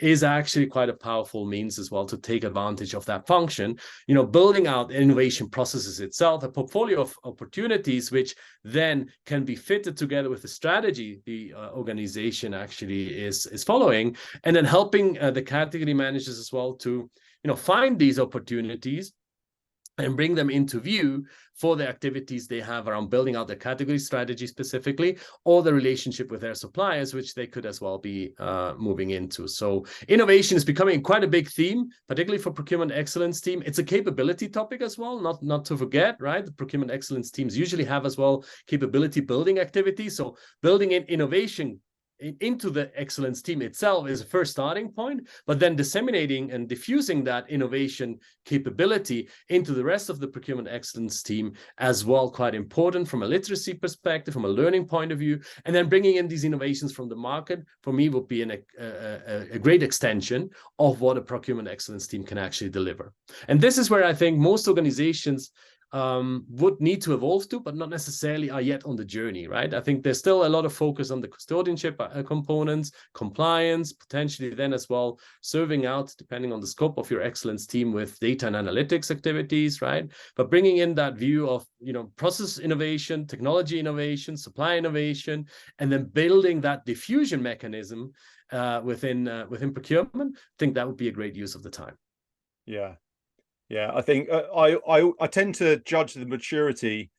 Is actually quite a powerful means as well to take advantage of that function, you know, building out innovation processes itself, a portfolio of opportunities, which then can be fitted together with the strategy the organization actually is following, and then helping the category managers as well to, you know, find these opportunities and bring them into view for the activities they have around building out their category strategy specifically, or the relationship with their suppliers, which they could as well be moving into. So innovation is becoming quite a big theme, particularly for procurement excellence team. It's a capability topic as well, not to forget, right? The procurement excellence teams usually have as well capability building activities. So building in innovation into the excellence team itself is a first starting point, but then disseminating and diffusing that innovation capability into the rest of the procurement excellence team as well, quite important from a literacy perspective, from a learning point of view, and then bringing in these innovations from the market, for me, would be a great extension of what a procurement excellence team can actually deliver. And this is where I think most organizations would need to evolve to, but not necessarily are yet on the journey, right? I think there's still a lot of focus on the custodianship components, compliance, potentially then as well serving out, depending on the scope of your excellence team, with data and analytics activities, right? But bringing in that view of, you know, process innovation, technology innovation, supply innovation, and then building that diffusion mechanism within procurement, I think that would be a great use of the time. Yeah. Yeah, I think I tend to judge the maturity.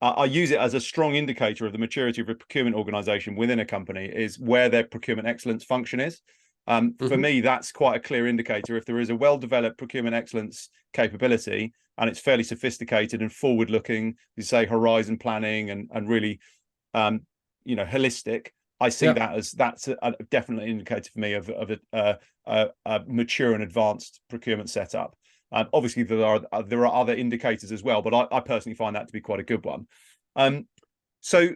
I use it as a strong indicator of the maturity of a procurement organization within a company is where their procurement excellence function is. For me, that's quite a clear indicator. If there is a well-developed procurement excellence capability and it's fairly sophisticated and forward-looking, you say horizon planning and really, you know, holistic, I see that's a definitely indicator for me of a mature and advanced procurement setup. Obviously, there are other indicators as well, but I personally find that to be quite a good one. So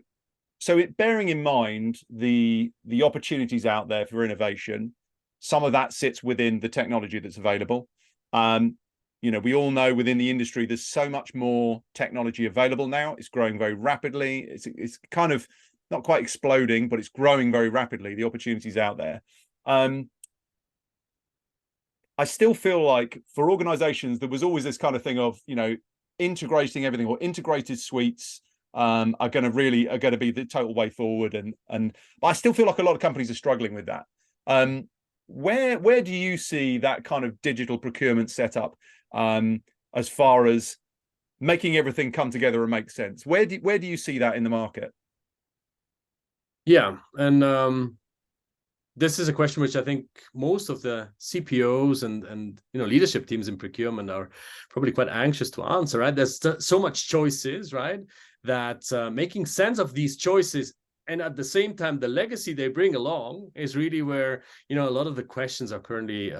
bearing in mind the opportunities out there for innovation, some of that sits within the technology that's available. You know, we all know within the industry there's so much more technology available now. It's growing very rapidly. It's kind of not quite exploding, but it's growing very rapidly. The opportunities out there. I still feel like for organizations, there was always this kind of thing of, you know, integrating everything, or integrated suites are going to be the total way forward. And I still feel like a lot of companies are struggling with that. Where do you see that kind of digital procurement setup as far as making everything come together and make sense? Where do you see that in the market? Yeah, and this is a question which I think most of the CPOs and you know, leadership teams in procurement are probably quite anxious to answer, right? There's so much choices, right? That making sense of these choices And at the same time, the legacy they bring along is really where, a lot of the questions are currently,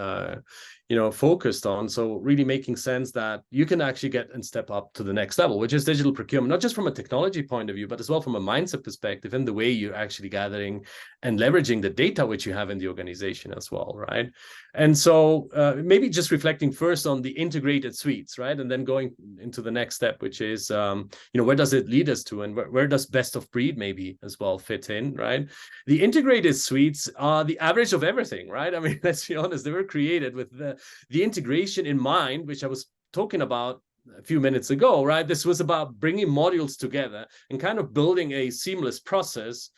focused on. So really making sense that you can actually get and step up to the next level, which is digital procurement, not just from a technology point of view, but as well from a mindset perspective and the way you're actually gathering and leveraging the data which you have in the organization as well, right? And so maybe just reflecting first on the integrated suites, right? And then going into the next step, which is, where does it lead us to, and where does best of breed maybe as well fit in, right? The integrated suites are the average of everything, right? I mean, let's be honest, they were created with the integration in mind, which I was talking about a few minutes ago, right? This was about bringing modules together and kind of building a seamless process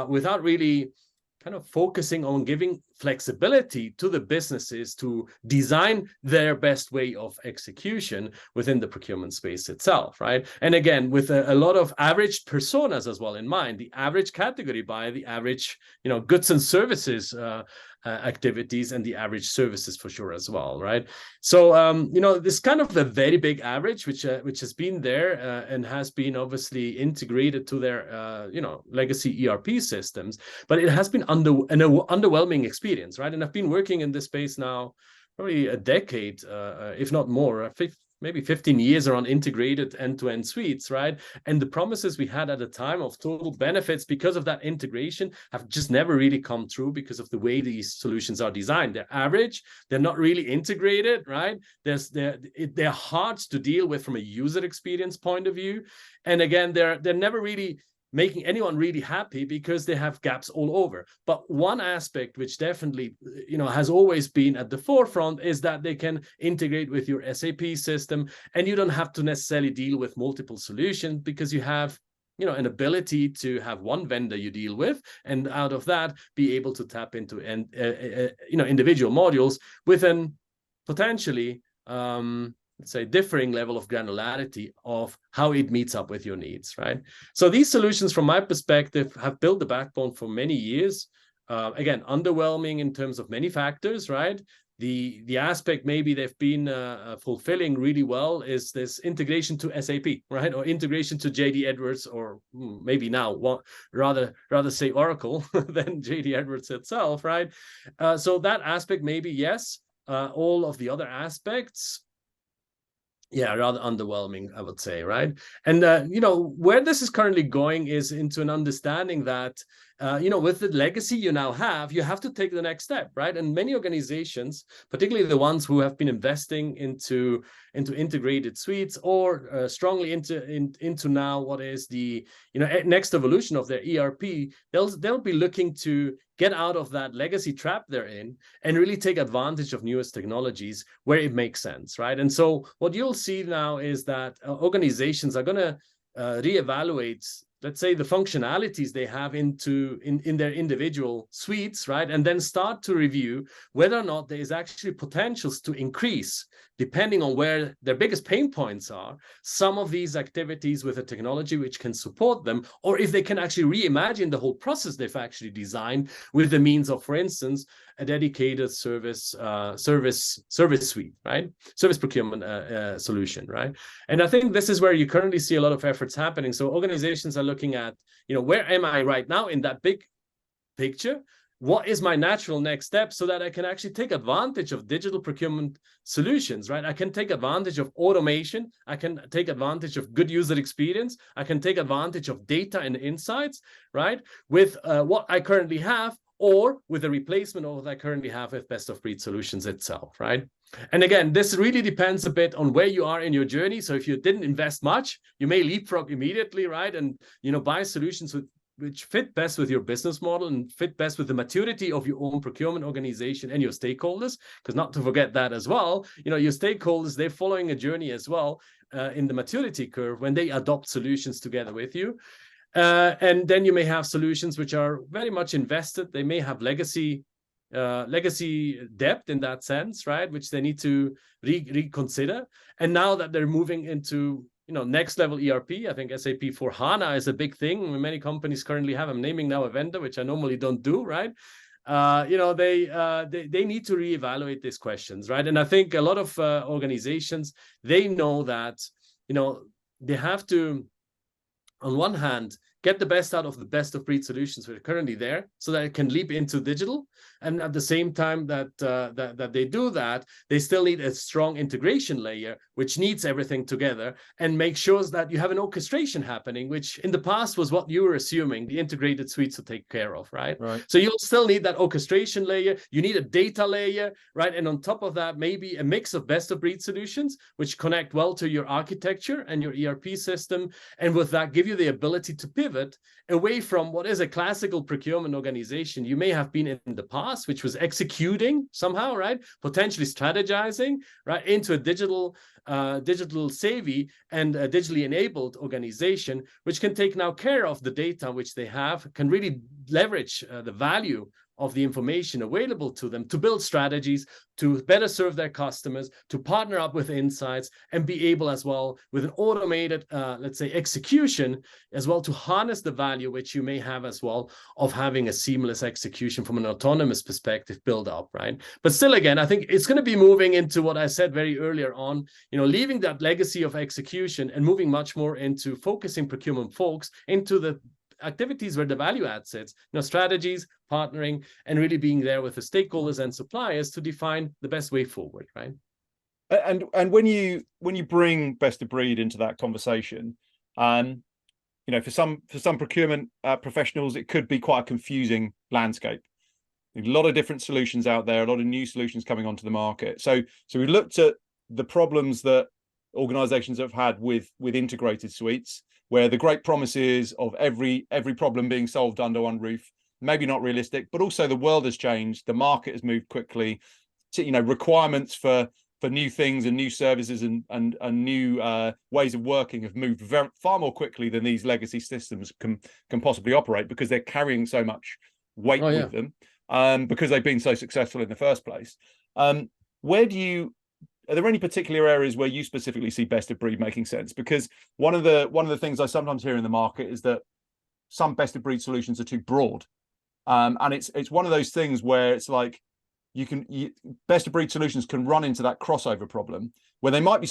without really kind of focusing on giving flexibility to the businesses to design their best way of execution within the procurement space itself, right? And again, with a lot of average personas as well in mind, the average category buyer, the average, goods and services activities, and the average services for sure as well, right? So, this kind of a very big average, which has been there and has been obviously integrated to their, legacy ERP systems, but it has been an underwhelming experience, right? And I've been working in this space now probably a decade, if not more, maybe 15 years around integrated end-to-end suites, right? And the promises we had at the time of total benefits because of that integration have just never really come true because of the way these solutions are designed. They're average, they're not really integrated, right? They're hard to deal with from a user experience point of view. And again, they're never really making anyone really happy because they have gaps all over. But one aspect which definitely, has always been at the forefront is that they can integrate with your SAP system, and you don't have to necessarily deal with multiple solutions because you have, an ability to have one vendor you deal with, and out of that, be able to tap into individual modules with an potentially let's say differing level of granularity of how it meets up with your needs, right? So these solutions, from my perspective, have built the backbone for many years. Again, underwhelming in terms of many factors, right? The aspect maybe they've been fulfilling really well is this integration to SAP, right? Or integration to JD Edwards, or maybe now rather say Oracle than JD Edwards itself, right? So that aspect maybe, yes. All of the other aspects, yeah, rather underwhelming, I would say, right? And, where this is currently going is into an understanding that, with the legacy you now have, you have to take the next step, right? And many organizations, particularly the ones who have been investing into integrated suites or strongly into now what is the, next evolution of their ERP, they'll be looking to get out of that legacy trap they're in and really take advantage of newest technologies where it makes sense, right? And so what you'll see now is that organizations are going to reevaluate, let's say, the functionalities they have in their individual suites, right? And then start to review whether or not there is actually potentials to increase, depending on where their biggest pain points are, some of these activities with a technology which can support them, or if they can actually reimagine the whole process they've actually designed with the means of, for instance, a dedicated service suite, right? Service procurement solution, right? And I think this is where you currently see a lot of efforts happening. So organizations are looking at, where am I right now in that big picture? What is my natural next step so that I can actually take advantage of digital procurement solutions, right? I can take advantage of automation. I can take advantage of good user experience. I can take advantage of data and insights, right? With what I currently have, or with a replacement of what I currently have with best of breed solutions itself, right? And again, this really depends a bit on where you are in your journey. So if you didn't invest much, you may leapfrog immediately, right? And, buy solutions which fit best with your business model and fit best with the maturity of your own procurement organization and your stakeholders, because not to forget that as well, your stakeholders, they're following a journey as well in the maturity curve when they adopt solutions together with you. And then you may have solutions which are very much invested. They may have legacy depth in that sense, right? Which they need to reconsider. And now that they're moving into, next level ERP, I think SAP for HANA is a big thing. Many companies currently have. I'm naming now a vendor, which I normally don't do, right? They need to reevaluate these questions, right? And I think a lot of organizations, they know that, they have to, on one hand, get the best out of the best of breed solutions that are currently there, so that it can leap into digital. And at the same time that they do that, they still need a strong integration layer, which needs everything together and make sure that you have an orchestration happening, which in the past was what you were assuming the integrated suites to take care of, right? So you'll still need that orchestration layer. You need a data layer, right? And on top of that, maybe a mix of best of breed solutions, which connect well to your architecture and your ERP system. And with that, give you the ability to pivot away from what is a classical procurement organization you may have been in the past, which was executing somehow, right? Potentially strategizing, right? Into a digital savvy and a digitally enabled organization, which can take now care of the data which they have, can really leverage the value of the information available to them to build strategies, to better serve their customers, to partner up with insights, and be able as well with an automated, let's say, execution as well to harness the value which you may have as well of having a seamless execution from an autonomous perspective build up, right? But still, again, I think it's going to be moving into what I said very earlier on, leaving that legacy of execution and moving much more into focusing procurement folks into the activities where the value add sits, strategies, partnering, and really being there with the stakeholders and suppliers to define the best way forward, right? And when you bring best of breed into that conversation, for some procurement professionals, it could be quite a confusing landscape. A lot of different solutions out there, a lot of new solutions coming onto the market. So we looked at the problems that organizations have had with integrated suites, where the great promises of every problem being solved under one roof, maybe not realistic, but also the world has changed, the market has moved quickly, requirements for new things and new services and new ways of working have moved far more quickly than these legacy systems can possibly operate, because they're carrying so much weight with them, because they've been so successful in the first place. Are there any particular areas where you specifically see best of breed making sense? Because one of the things I sometimes hear in the market is that some best of breed solutions are too broad, and it's one of those things where it's like best of breed solutions can run into that crossover problem where they might be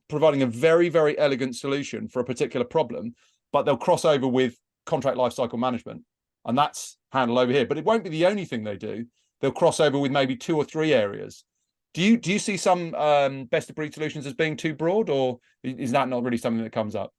providing a very, very elegant solution for a particular problem, but they'll cross over with contract lifecycle management, and that's handled over here. But it won't be the only thing they do. They'll cross over with maybe 2 or 3 areas. Do you see some best of breed solutions as being too broad, or is that not really something that comes up?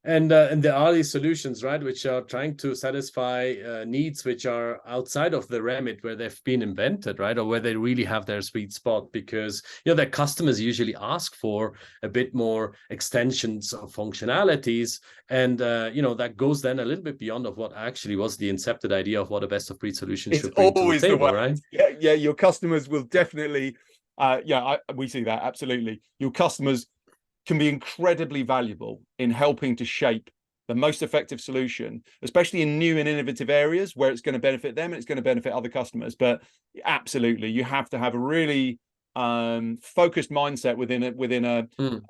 And there are these solutions, right, which are trying to satisfy needs which are outside of the remit where they've been invented, right, or where they really have their sweet spot, because their customers usually ask for a bit more extensions of functionalities, and that goes then a little bit beyond of what actually was the incepted idea of what a best of breed solution should bring to the table, right? Yeah, your customers will definitely, we see that absolutely. Your customers can be incredibly valuable in helping to shape the most effective solution, especially in new and innovative areas where it's going to benefit them and it's going to benefit other customers. But absolutely, you have to have a really focused mindset within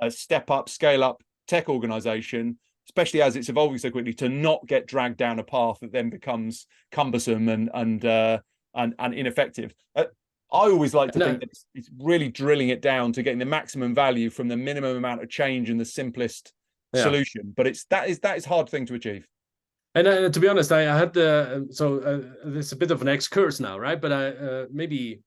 a step up, scale up tech organization, especially as it's evolving so quickly, to not get dragged down a path that then becomes cumbersome and ineffective. I always like to think that it's really drilling it down to getting the maximum value from the minimum amount of change and the simplest solution. But that is a hard thing to achieve. And to be honest, I had there's a bit of an excursus now, right? But maybe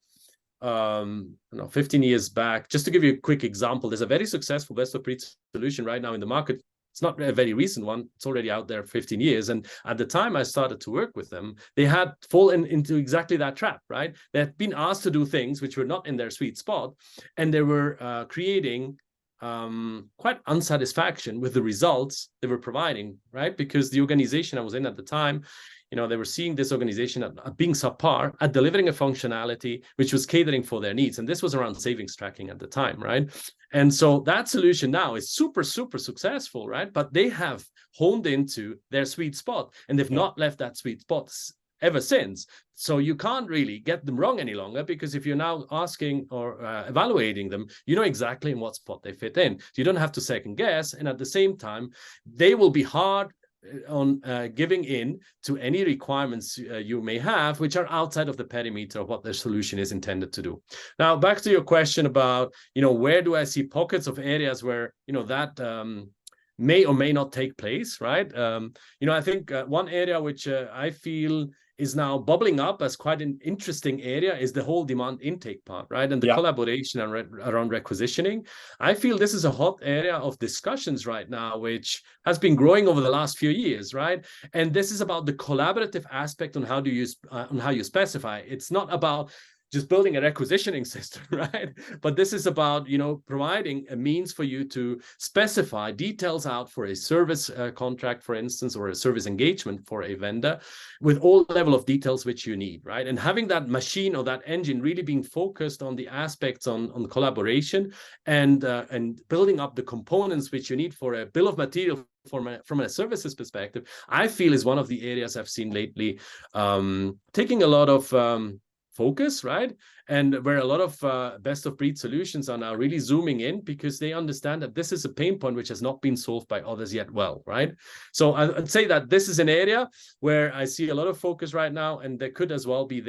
15 years back, just to give you a quick example, there's a very successful best of breed solution right now in the market. It's not a very recent one. It's already out there 15 years. And at the time I started to work with them, they had fallen into exactly that trap, right? They had been asked to do things which were not in their sweet spot, and they were creating quite unsatisfaction with the results they were providing, right? Because the organization I was in at the time, they were seeing this organization at being subpar at delivering a functionality which was catering for their needs. And this was around savings tracking at the time, right? And so that solution now is super, super successful, right? But they have honed into their sweet spot, and they've not left that sweet spot ever since. So you can't really get them wrong any longer, because if you're now asking or evaluating them, you know exactly in what spot they fit in. So you don't have to second guess. And at the same time, they will be hard on giving in to any requirements you may have, which are outside of the perimeter of what their solution is intended to do. Now, back to your question about, where do I see pockets of areas where, that may or may not take place, right? I think one area which I feel is now bubbling up as quite an interesting area is the whole demand intake part, right? And the collaboration around requisitioning. I feel this is a hot area of discussions right now, which has been growing over the last few years, right? And this is about the collaborative aspect on how you specify. It's not about just building a requisitioning system, right? But this is about, providing a means for you to specify details out for a service contract, for instance, or a service engagement for a vendor with all level of details which you need, right? And having that machine or that engine really being focused on the aspects on collaboration and building up the components which you need for a bill of material from a services perspective, I feel is one of the areas I've seen lately taking a lot of focus, right? And where a lot of best of breed solutions are now really zooming in because they understand that this is a pain point which has not been solved by others yet well, right? So I'd say that this is an area where I see a lot of focus right now, and there could as well be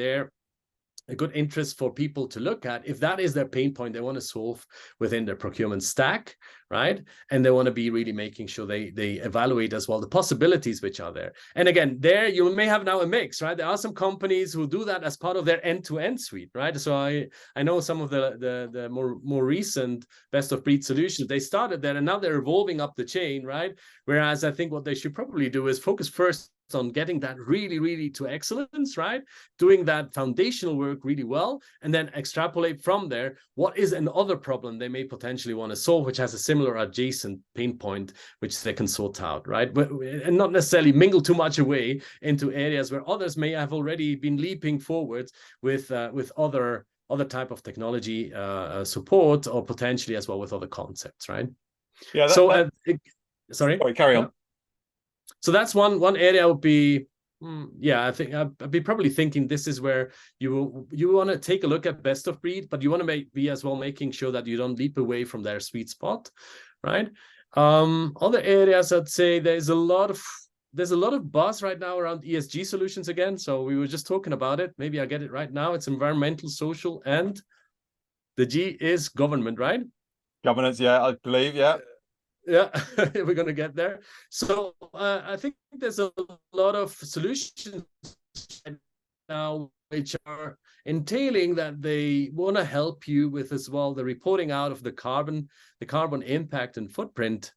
a good interest for people to look at if that is their pain point they want to solve within their procurement stack, right? And they want to be really making sure they evaluate as well the possibilities which are there. And again, there you may have now a mix, right? There are some companies who do that as part of their end-to-end suite, right? So I know some of the more recent best of breed solutions, they started there and now they're evolving up the chain, right? Whereas I think what they should probably do is focus first on getting that really to excellence, right? Doing that foundational work really well, and then extrapolate from there what is another problem they may potentially want to solve, which has a similar adjacent pain point, which they can sort out, right? And not necessarily mingle too much away into areas where others may have already been leaping forward with other type of technology support, or potentially as well with other concepts, right? Yeah. Sorry, carry on. So that's one area would be, I think I'd be probably thinking this is where you want to take a look at best of breed, but you want to be as well making sure that you don't leap away from their sweet spot, right? Other areas, I'd say there's a lot of buzz right now around ESG solutions again. So we were just talking about it. Maybe I get it right now. It's environmental, social, and the G is government, right? Governance, yeah, I believe, yeah. Yeah, we're going to get there. So I think there's a lot of solutions now which are entailing that they want to help you with as well the reporting out of the carbon impact and footprint,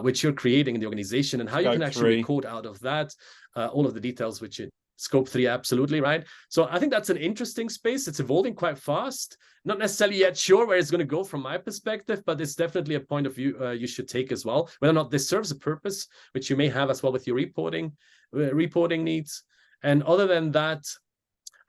which you're creating in the organization, and how you can actually record out of that all of the details which it Scope 3, absolutely, right? So I think that's an interesting space. It's evolving quite fast. Not necessarily yet sure where it's going to go from my perspective, but it's definitely a point of view you should take as well. Whether or not this serves a purpose, which you may have as well with your reporting needs. And other than that,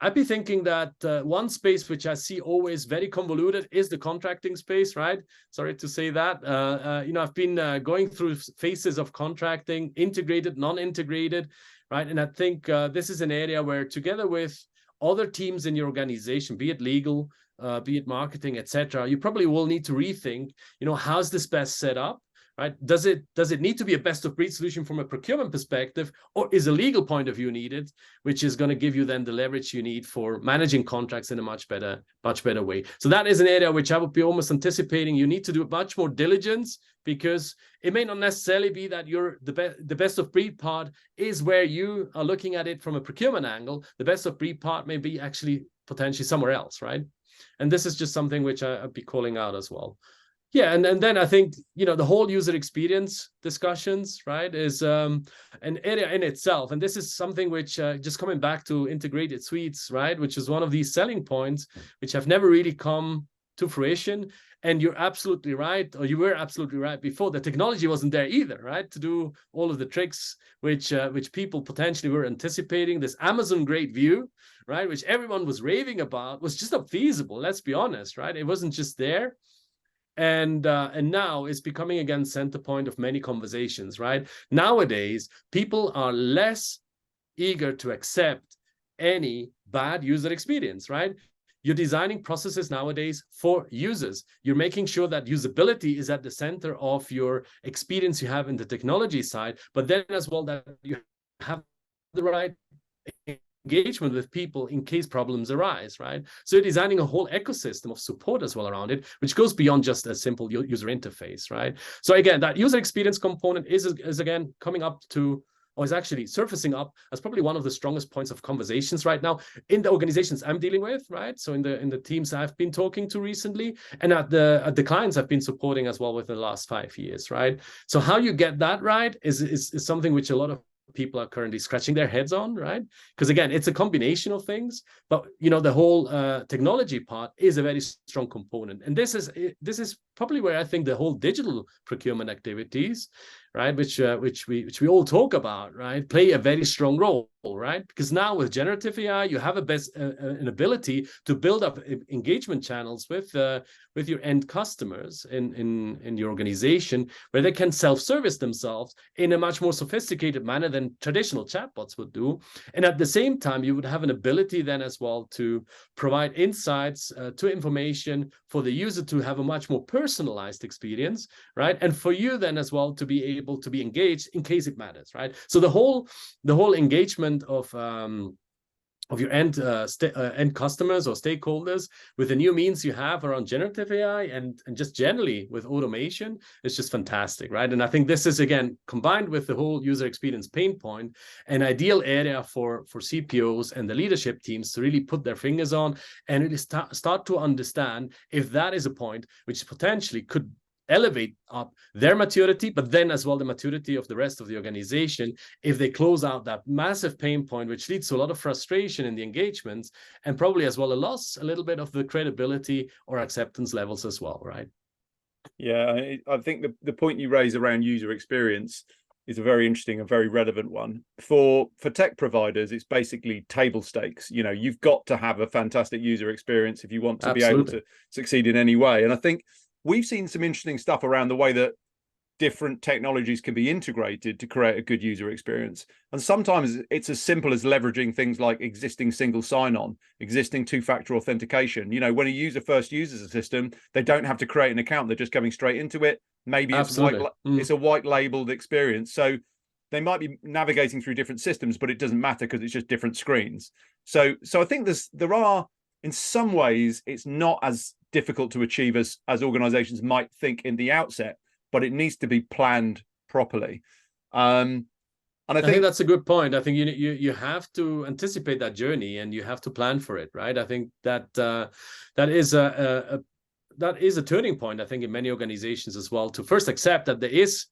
I'd be thinking that one space which I see always very convoluted is the contracting space, right? Sorry to say that. I've been going through phases of contracting, integrated, non-integrated, right? And I think this is an area where together with other teams in your organization, be it legal, be it marketing, etc., you probably will need to rethink, how's this best set up? Right? Does it need to be a best of breed solution from a procurement perspective, or is a legal point of view needed, which is going to give you then the leverage you need for managing contracts in a much better way? So that is an area which I would be almost anticipating you need to do much more diligence, because it may not necessarily be that the best of breed part is where you are looking at it from a procurement angle. The best of breed part may be actually potentially somewhere else, right? And this is just something which I'd be calling out as well. Yeah, and then I think, the whole user experience discussions, right, is an area in itself. And this is something which, just coming back to integrated suites, right, which is one of these selling points, which have never really come to fruition. And you're absolutely right, or you were absolutely right before. The technology wasn't there either, right, to do all of the tricks which people potentially were anticipating. This Amazon-grade view, right, which everyone was raving about, was just not feasible, let's be honest, right? It wasn't just there. And now it's becoming again center point of many conversations, right? Nowadays, people are less eager to accept any bad user experience, right? You're designing processes nowadays for users. You're making sure that usability is at the center of your experience you have in the technology side, but then as well that you have the right engagement with people in case problems arise, right? So designing a whole ecosystem of support as well around it, which goes beyond just a simple user interface, right? So again, that user experience component is again coming up to, or is actually surfacing up as probably one of the strongest points of conversations right now in the organizations I'm dealing with, right? So in the teams I've been talking to recently, and at the clients I've been supporting as well within the last 5 years, right? So how you get that right is something which a lot of people are currently scratching their heads on, right? Because again, it's a combination of things, but the whole technology part is a very strong component, and this is probably where I think the whole digital procurement activities, right, which we all talk about, right, play a very strong role, right? Because now with generative AI, you have an ability to build up engagement channels with your end customers in your organization, where they can self-service themselves in a much more sophisticated manner than traditional chatbots would do. And at the same time, you would have an ability then as well to provide insights to information for the user to have a much more personalized experience, right? And for you then as well to be able to be engaged in case it matters, right? So the whole engagement of your end customers or stakeholders with the new means you have around generative AI and just generally with automation is just fantastic, right? And I think this is, again, combined with the whole user experience pain point, an ideal area for CPOs and the leadership teams to really put their fingers on and really start to understand if that is a point which potentially could elevate up their maturity, but then as well the maturity of the rest of the organization if they close out that massive pain point, which leads to a lot of frustration in the engagements and probably as well a little bit of the credibility or acceptance levels as well, right? Yeah, I think the point you raise around user experience is a very interesting and very relevant one. For tech providers, it's basically table stakes. You've got to have a fantastic user experience if you want to Absolutely. be able to succeed in any way. And I think we've seen some interesting stuff around the way that different technologies can be integrated to create a good user experience. And sometimes it's as simple as leveraging things like existing single sign-on, existing two-factor authentication. When a user first uses a system, they don't have to create an account. They're just coming straight into it. Maybe it's a white labeled experience. So they might be navigating through different systems, but it doesn't matter because it's just different screens. So I think there are, in some ways, it's not as difficult to achieve as organizations might think in the outset, but it needs to be planned properly. And I think that's a good point. I think you have to anticipate that journey and you have to plan for it, right? I think that is a turning point, I think, in many organizations as well, to first accept that there is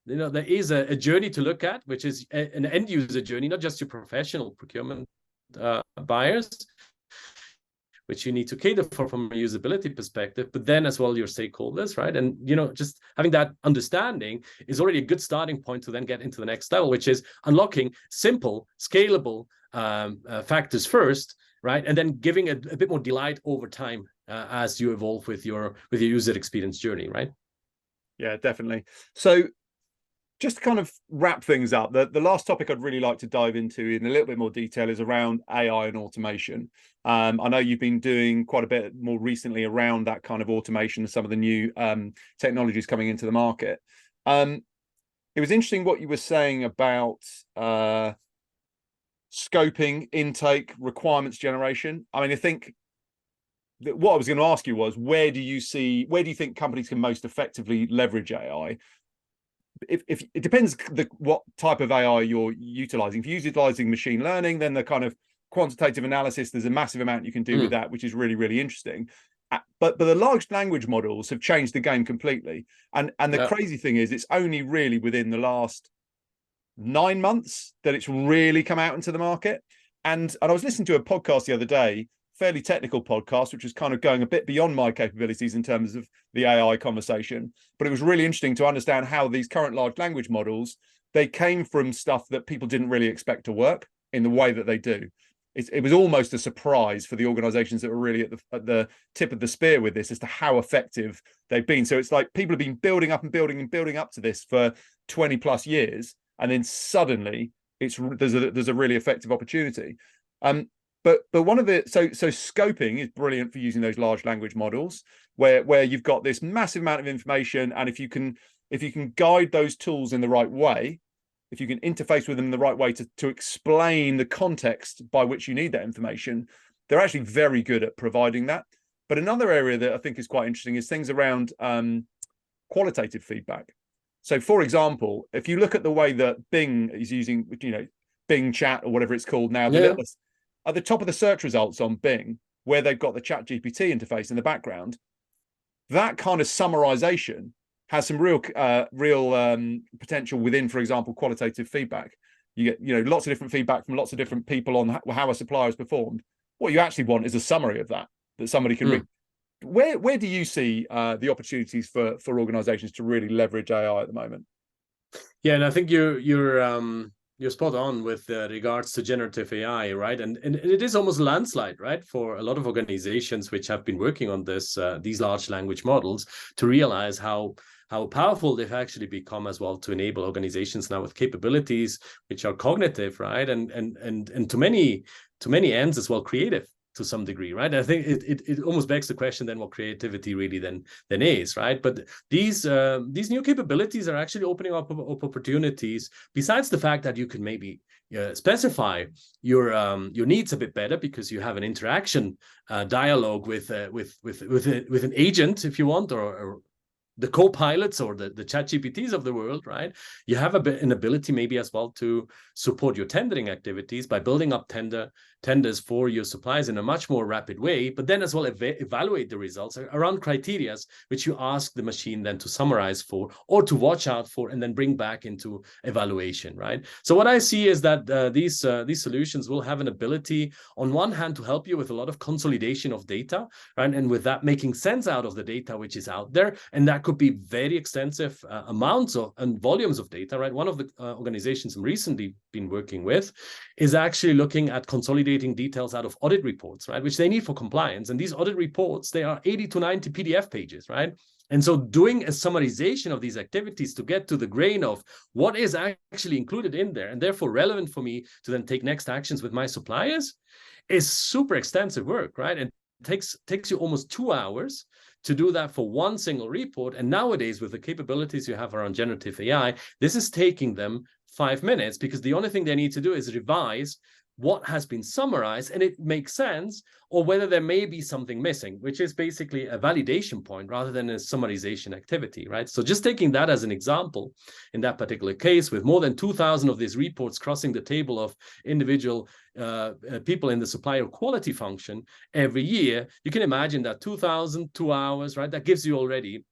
a journey to look at, which is an end user journey, not just your professional procurement buyers, which you need to cater for from a usability perspective, but then as well your stakeholders, right? And just having that understanding is already a good starting point to then get into the next level, which is unlocking simple, scalable factors first, right? And then giving a bit more delight over time as you evolve with your user experience journey, right? Yeah, definitely. So just to kind of wrap things up, the last topic I'd really like to dive into in a little bit more detail is around AI and automation. I know you've been doing quite a bit more recently around that kind of automation and some of the new technologies coming into the market. It was interesting what you were saying about scoping, intake, requirements generation. I mean, I think that what I was going to ask you was, where do you think companies can most effectively leverage AI? If it depends what type of AI you're utilizing. If you're utilizing machine learning, then the kind of quantitative analysis, there's a massive amount you can do with that, which is really, really interesting. But the large language models have changed the game completely. And the crazy thing is, it's only really within the last 9 months that it's really come out into the market. And I was listening to a podcast the other day, fairly technical podcast, which was kind of going a bit beyond my capabilities in terms of the AI conversation. But it was really interesting to understand how these current large language models, they came from stuff that people didn't really expect to work in the way that they do. It was almost a surprise for the organizations that were really at the tip of the spear with this as to how effective they've been. So it's like people have been building up and building up to this for 20 plus years. And then suddenly there's a really effective opportunity. But one of the so scoping is brilliant for using those large language models where you've got this massive amount of information, and if you can guide those tools in the right way, if you can interface with them in the right way to explain the context by which you need that information, they're actually very good at providing that. But another area that I think is quite interesting is things around qualitative feedback. So, for example, if you look at the way that Bing is using, Bing Chat or whatever it's called now, at the top of the search results on Bing, where they've got the Chat GPT interface in the background, that kind of summarization has some real potential within, for example, qualitative feedback. You get lots of different feedback from lots of different people on how a supplier has performed. What you actually want is a summary of that somebody can read. Where do you see the opportunities for organizations to really leverage AI at the moment? Yeah, and I think you're spot on with regards to generative AI, right? And it is almost a landslide, right, for a lot of organizations which have been working on these large language models to realize how powerful they've actually become as well to enable organizations now with capabilities which are cognitive, right, and to many ends as well creative to some degree, right? I think it almost begs the question then what creativity really then is, right? But these new capabilities are actually opening up opportunities. Besides the fact that you can maybe specify your needs a bit better because you have an interaction dialogue with an agent, if you want, or the co-pilots or the chat GPTs of the world, right? You have an ability maybe as well to support your tendering activities by building up tenders for your suppliers in a much more rapid way, but then as well evaluate the results around criteria which you ask the machine then to summarize for or to watch out for and then bring back into evaluation, right? So what I see is that these solutions will have an ability on one hand to help you with a lot of consolidation of data, right? And with that making sense out of the data which is out there, and that could be very extensive amounts and volumes of data, right? One of the organizations I'm recently been working with is actually looking at consolidating details out of audit reports, right? Which they need for compliance. And these audit reports, they are 80 to 90 PDF pages, right? And so doing a summarization of these activities to get to the grain of what is actually included in there and therefore relevant for me to then take next actions with my suppliers is super extensive work, right? And takes you almost 2 hours to do that for one single report. And nowadays, with the capabilities you have around generative AI, this is taking them 5 minutes because the only thing they need to do is revise what has been summarized and it makes sense, or whether there may be something missing, which is basically a validation point rather than a summarization activity, right? So just taking that as an example, in that particular case, with more than 2,000 of these reports crossing the table of individual people in the supplier quality function every year, you can imagine that 2,000, 2 hours, right? That gives you already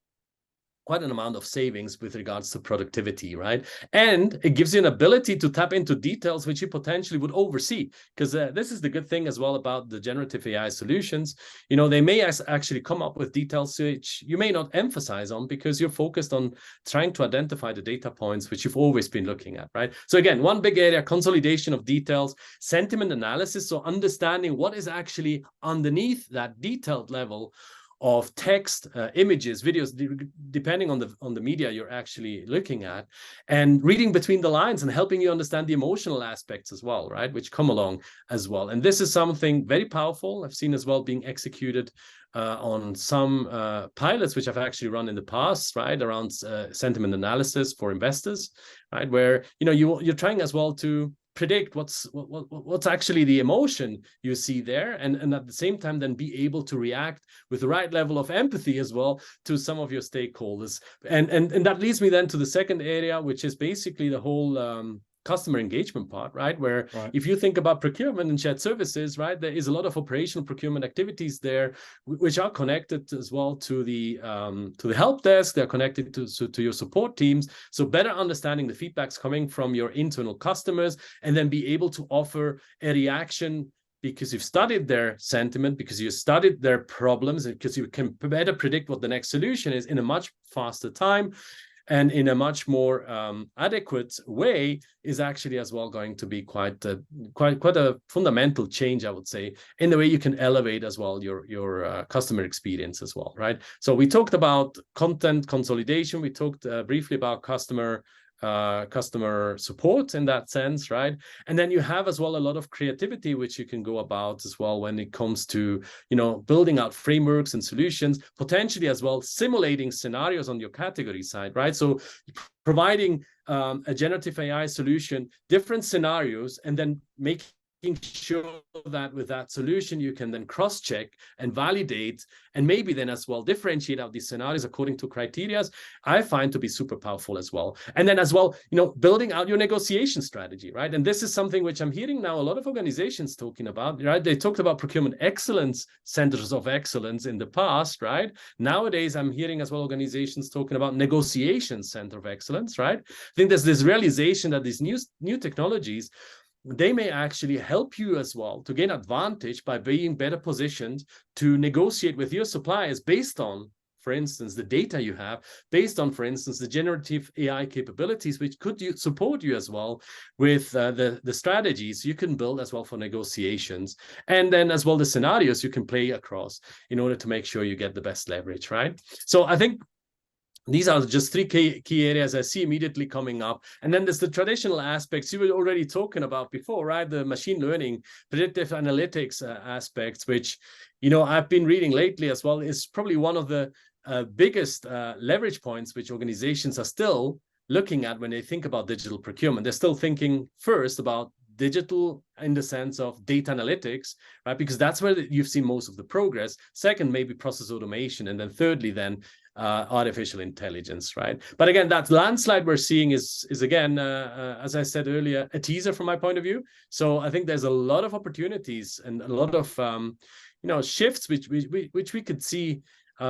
quite an amount of savings with regards to productivity, right? And it gives you an ability to tap into details which you potentially would oversee, because this is the good thing as well about the generative AI solutions. They may actually come up with details which you may not emphasize on because you're focused on trying to identify the data points which you've always been looking at, right? So again, one big area, consolidation of details, sentiment analysis, so understanding what is actually underneath that detailed level of text, images, videos, depending on the media you're actually looking at, and reading between the lines and helping you understand the emotional aspects as well, right, which come along as well. And this is something very powerful I've seen as well being executed on some pilots which I've actually run in the past, right, around sentiment analysis for investors, right, where you're trying as well to predict what's actually the emotion you see there, and at the same time then be able to react with the right level of empathy as well to some of your stakeholders. And that leads me then to the second area, which is basically the whole customer engagement part, right? Where if you think about procurement and shared services, right, there is a lot of operational procurement activities there, which are connected as well to the help desk. They're connected to your support teams. So better understanding the feedbacks coming from your internal customers, and then be able to offer a reaction because you've studied their sentiment, because you studied their problems, and because you can better predict what the next solution is in a much faster time and in a much more adequate way, is actually as well going to be quite a fundamental change, I would say, in the way you can elevate as well your customer experience as well, right? So we talked about content consolidation. We talked briefly about customer customer support in that sense, right? And then you have as well a lot of creativity which you can go about as well when it comes to, you know, building out frameworks and solutions, potentially as well simulating scenarios on your category side, right? So providing a generative AI solution, different scenarios, and then making sure that with that solution you can then cross-check and validate, and maybe then as well differentiate out these scenarios according to criteria, I find to be super powerful as well. And then as well, you know, building out your negotiation strategy, right? And this is something which I'm hearing now a lot of organizations talking about, right? They talked about procurement excellence, centers of excellence in the past, right? Nowadays, I'm hearing as well organizations talking about negotiation center of excellence, right? I think there's this realization that these new technologies, they may actually help you as well to gain advantage by being better positioned to negotiate with your suppliers based on, for instance, the data you have, based on, for instance, the generative AI capabilities, which could support you as well with the strategies you can build as well for negotiations. And then as well, the scenarios you can play across in order to make sure you get the best leverage, right? So I think these are just three key areas I see immediately coming up. And then there's the traditional aspects you were already talking about before, right? The machine learning, predictive analytics aspects, which, you know, I've been reading lately as well, is probably one of the biggest leverage points which organizations are still looking at when they think about digital procurement. They're still thinking first about digital in the sense of data analytics, right? Because that's where you've seen most of the progress. Second, maybe process automation. And then thirdly, then artificial intelligence, right? But again, that landslide we're seeing is again, as I said earlier, a teaser from my point of view. So I think there's a lot of opportunities and a lot of you know, shifts which we could see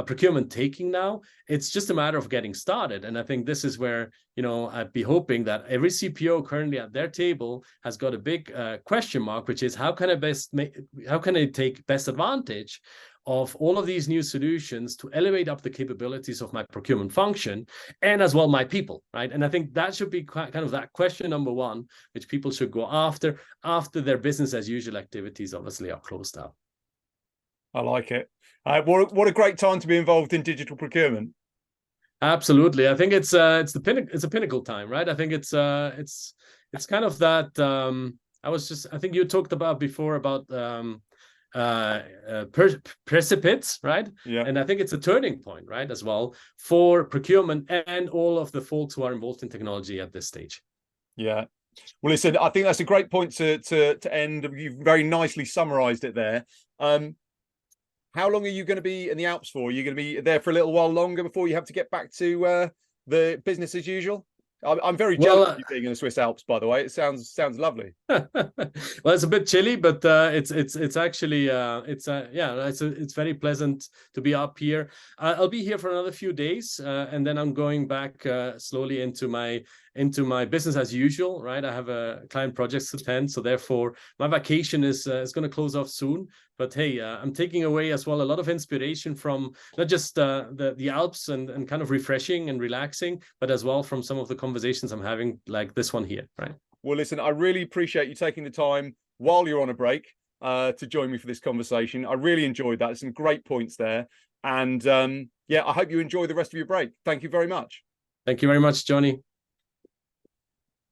procurement taking now. It's just a matter of getting started. And I think this is where, you know, I'd be hoping that every CPO currently at their table has got a big question mark, which is how can I take best advantage of all of these new solutions to elevate up the capabilities of my procurement function and as well my people, right? And I think that should be kind of that question number one, which people should go after their business as usual activities obviously are closed out. I like it. What a great time to be involved in digital procurement. Absolutely. I think it's a pinnacle time, right? I think it's kind of that I think you talked about before about precipice, right? Yeah. And I think it's a turning point, right, as well for procurement and all of the folks who are involved in technology at this stage. Yeah. Well, listen, I think that's a great point to end. You've very nicely summarized it there. How long are you going to be in the Alps for? Are you going to be there for a little while longer before you have to get back to the business as usual? I'm very jealous of you being in the Swiss Alps, by the way. It sounds lovely. Well, it's a bit chilly, but it's actually it's very pleasant to be up here. I'll be here for another few days, and then I'm going back slowly into my business as usual, right? I have a client projects to attend, so therefore my vacation is going to close off soon. But hey, I'm taking away as well a lot of inspiration from not just the Alps and kind of refreshing and relaxing, but as well from some of the conversations I'm having like this one here, right? Well, listen, I really appreciate you taking the time while you're on a break to join me for this conversation. I really enjoyed that. Some great points there. And yeah, I hope you enjoy the rest of your break. Thank you very much. Thank you very much, Johnny.